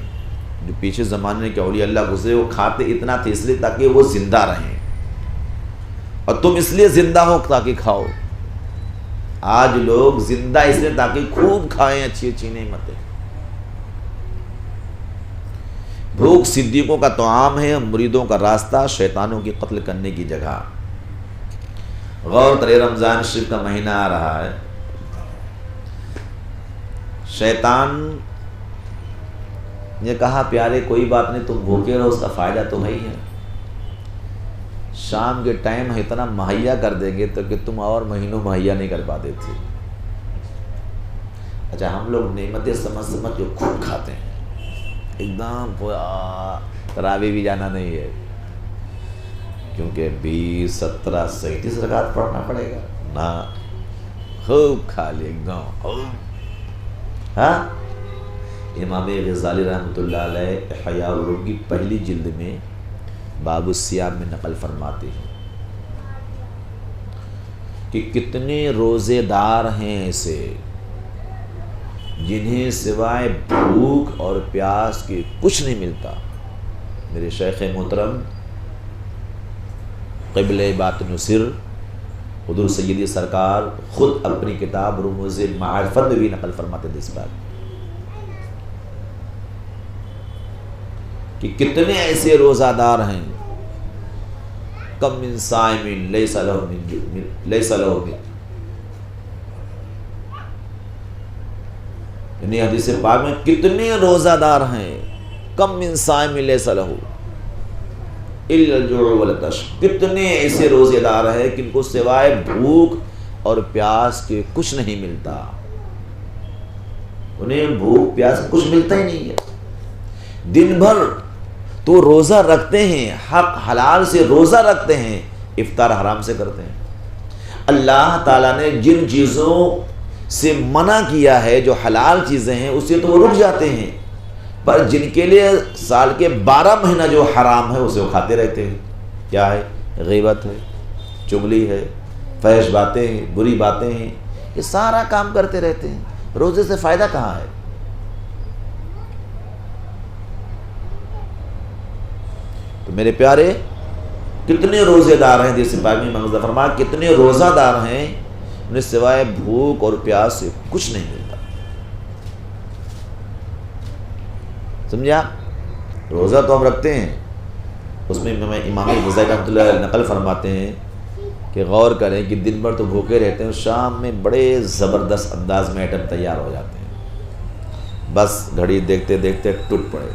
جو پیچھے زمانے کے اولیاء اللہ گزرے وہ کھاتے اتنا تھے اس لیے تاکہ وہ زندہ رہیں، اور تم اس لیے زندہ ہو تاکہ کھاؤ۔ آج لوگ زندہ اس لیے تاکہ خوب کھائیں، اچھی اچھی نعمتیں۔ بھوک صدیقوں کا طعام ہے، مریدوں کا راستہ، شیطانوں کی قتل کرنے کی جگہ۔ غور کرے، رمضان شریف کا مہینہ آ رہا ہے، شیطان نے کہا پیارے کوئی بات نہیں، تم بھوکے رہو، اس کا فائدہ تو ہے ہی ہے، شام کے ٹائم اتنا مہیا کر دیں گے تو کہ تم اور مہینوں مہیا نہیں کر پاتے تھے۔ اچھا ہم لوگ نعمتیں سمجھ کے خود کھاتے ہیں، ایک دم تراویح بھی جانا نہیں ہے کیونکہ 20 17 37 رکعت پڑھنا پڑے گا نا، خوب کھا لے ایک دم۔ ہاں امام غزالی رحمۃ اللہ علیہ احیاء العلوم کی پہلی جلد میں باب الصیام میں نقل فرماتے ہیں کہ کتنے روزے دار ہیں ایسے جنہیں سوائے بھوک اور پیاس کے کچھ نہیں ملتا۔ میرے شیخ محترم قبلہ باطن و سر حضور سیدی سرکار خود اپنی کتاب رموز المعارفت میں بھی نقل فرماتے تھے اس بات کہ کتنے ایسے روزہ دار ہیں کم من صائم لیس لہ یعنی حدیث پاک میں کتنے روزہ دار ہیں، کم من صائم لیس لہ الا الجوع والعطش، کتنے ایسے روزے دار ہیں کہ ان کو سوائے بھوک اور پیاس کے کچھ نہیں ملتا، انہیں بھوک پیاس کچھ ملتا ہی نہیں ہے، دن بھر تو روزہ رکھتے ہیں، حق حلال سے روزہ رکھتے ہیں، افطار حرام سے کرتے ہیں۔ اللہ تعالیٰ نے جن چیزوں سے منع کیا ہے جو حلال چیزیں ہیں اس سے تو وہ رک جاتے ہیں، پر جن کے لیے سال کے 12 مہینہ جو حرام ہے اسے وہ کھاتے رہتے ہیں۔ کیا ہے؟ غیبت ہے، چغلی ہے، فحش باتیں ہیں، بری باتیں ہیں، یہ سارا کام کرتے رہتے ہیں، روزے سے فائدہ کہاں ہے؟ تو میرے پیارے کتنے روزے دار ہیں، جیسے پاک میں منظر فرمایا کتنے روزہ دار ہیں انہیں سوائے بھوک اور پیاس سے کچھ نہیں ملتا۔ سمجھا؟ روزہ تو ہم رکھتے ہیں، اس میں امام غزالی رحمۃ اللہ علیہ نقل فرماتے ہیں کہ غور کریں کہ دن بھر تو بھوکے رہتے ہیں، شام میں بڑے زبردست انداز میں آئٹم تیار ہو جاتے ہیں، بس گھڑی دیکھتے دیکھتے ٹوٹ پڑے۔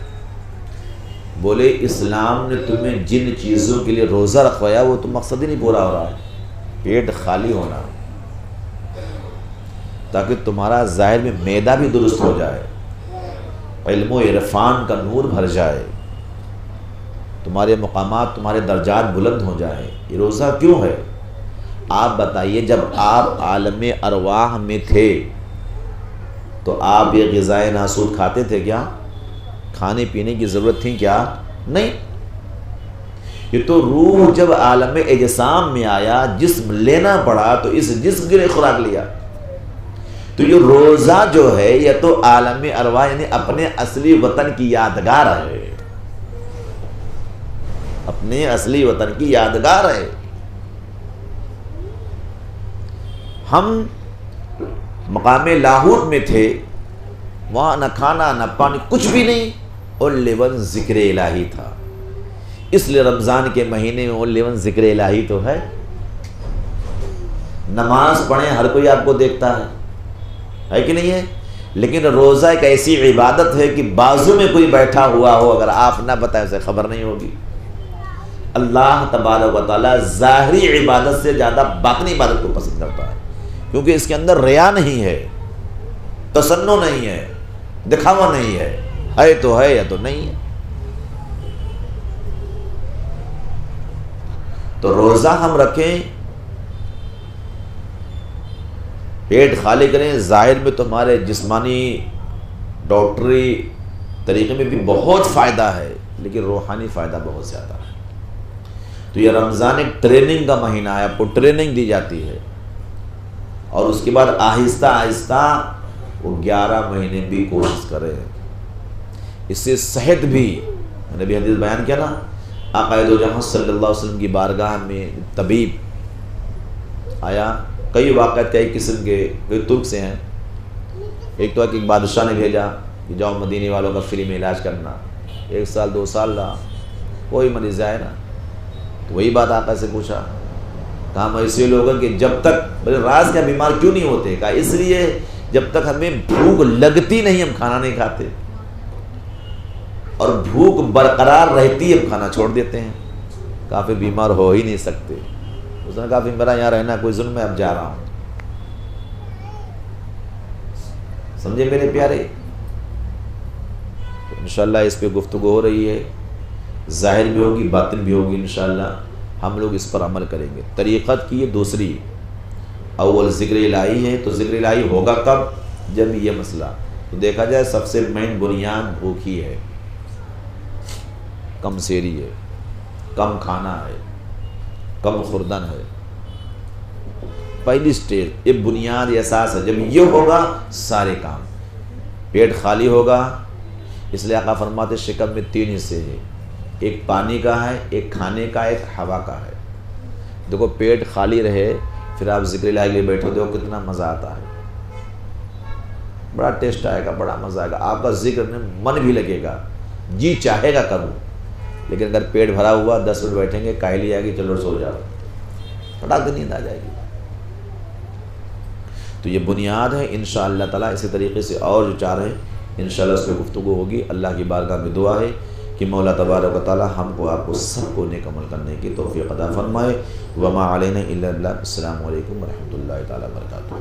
بولے اسلام نے تمہیں جن چیزوں کے لیے روزہ رکھوایا وہ تو مقصد ہی نہیں پورا ہو رہا ہے، پیٹ خالی ہونا، تاکہ تمہارا ظاہر میں معدہ بھی درست ہو جائے، علم و عرفان کا نور بھر جائے، تمہارے مقامات تمہارے درجات بلند ہو جائے۔ یہ روزہ کیوں ہے؟ آپ بتائیے، جب آپ عالم ارواح میں تھے تو آپ یہ غذائے ناسود کھاتے تھے کیا؟ کھانے پینے کی ضرورت تھی کیا؟ نہیں۔ یہ تو روح جب عالم اجسام میں آیا، جسم لینا پڑا تو اس جسم کے لیے خوراک لیا۔ تو یہ روزہ جو ہے یہ تو عالم ارواح یعنی اپنے اصلی وطن کی یادگار ہے، اپنے اصلی وطن کی یادگار ہے۔ ہم مقام لاہور میں تھے، وہاں نہ کھانا نہ پانی کچھ بھی نہیں، اور لیون ذکر الہی تھا، اس لیے رمضان کے مہینے میں وہ لیون ذکر الہی تو ہے۔ نماز پڑھیں ہر کوئی آپ کو دیکھتا ہے کہ نہیں ہے؟ لیکن روزہ ایک ایسی عبادت ہے کہ بازو میں کوئی بیٹھا ہوا ہو، اگر آپ نہ بتائیں اسے خبر نہیں ہوگی۔ اللہ تبارک و تعالیٰ ظاہری عبادت سے زیادہ باطنی عبادت کو پسند کرتا ہے، کیونکہ اس کے اندر ریا نہیں ہے، تصنع نہیں ہے، دکھاوا نہیں ہے تو ہے یا تو نہیں ہے۔ تو روزہ ہم رکھیں، پیٹ خالی کریں، ظاہر میں تمہارے جسمانی ڈاکٹری طریقے میں بھی بہت فائدہ ہے، لیکن روحانی فائدہ بہت زیادہ ہے۔ تو یہ رمضان ایک ٹریننگ کا مہینہ ہے، آپ کو ٹریننگ دی جاتی ہے، اور اس کے بعد آہستہ آہستہ وہ 11 مہینے بھی کوشش کریں۔ اس سے صحت بھی، میں نے بھی حدیث بیان کیا نا، آقا دو جہاں صلی اللہ علیہ وسلم کی بارگاہ میں طبیب آیا، کئی واقعات کئی قسم کے، کئی ترک سے ہیں۔ ایک تو ہے کہ ایک بادشاہ نے بھیجا کہ جاؤ مدینے والوں کا فری میں علاج کرنا، 1 سال 2 سال رہا، کوئی مریض آئے نا، تو وہی بات آقا سے پوچھا، کہا ہم ایسے لوگ ہیں کہ جب تک، بولے راز کیا بیمار کیوں نہیں ہوتے؟ کہا اس لیے جب تک ہمیں بھوک لگتی نہیں ہم کھانا نہیں کھاتے، اور بھوک برقرار رہتی ہے ہم کھانا چھوڑ دیتے ہیں۔ کہا پھر بیمار ہو ہی نہیں سکتے۔ اس نے کہا پھر میرا یہاں رہنا کوئی ظلم ہے، اب جا رہا ہوں۔ سمجھے میرے پیارے؟ تو انشاءاللہ اس پہ گفتگو ہو رہی ہے، ظاہر بھی ہوگی باطن بھی ہوگی، انشاءاللہ ہم لوگ اس پر عمل کریں گے۔ طریقت کی یہ دوسری، اول ذکر الہی ہے، تو ذکر الہی ہوگا کب؟ جب یہ مسئلہ تو دیکھا جائے سب سے مین بنیاد بھوک ہی ہے، کم سیری ہے، کم کھانا ہے، کم خوردن ہے، پہلی سٹیج یہ بنیاد یہ اساس ہے۔ جب یہ ہوگا سارے کام، پیٹ خالی ہوگا، اس لیے آقا فرماتے شکم میں 3 حصے ہیں، ایک پانی کا ہے، ایک کھانے کا، ایک ہوا کا ہے۔ دیکھو پیٹ خالی رہے پھر آپ ذکر الہی کے لیے بیٹھو، دیکھو کتنا مزہ آتا ہے، بڑا ٹیسٹ آئے گا، بڑا مزہ آئے گا، آپ کا ذکر میں من بھی لگے گا، جی چاہے گا کروں۔ لیکن اگر پیٹ بھرا ہوا 10 منٹ بیٹھیں گے کاہلی آئے گی چلو سو جاؤ، پٹاک سے نیند آ جائے گی۔ تو یہ بنیاد ہے انشاءاللہ تعالیٰ۔ اسی طریقے سے اور جو چار ہیں انشاءاللہ اس پہ گفتگو ہوگی۔ اللہ کی بارگاہ میں دعا ہے کہ مولا تبارک و تعالیٰ ہم کو آپ کو سب کو نیک عمل کرنے کی توفیق عطا فرمائے۔ وما علینا الا البلاغ۔ السلام علیکم ورحمۃ اللہ تعالیٰ وبرکاتہ۔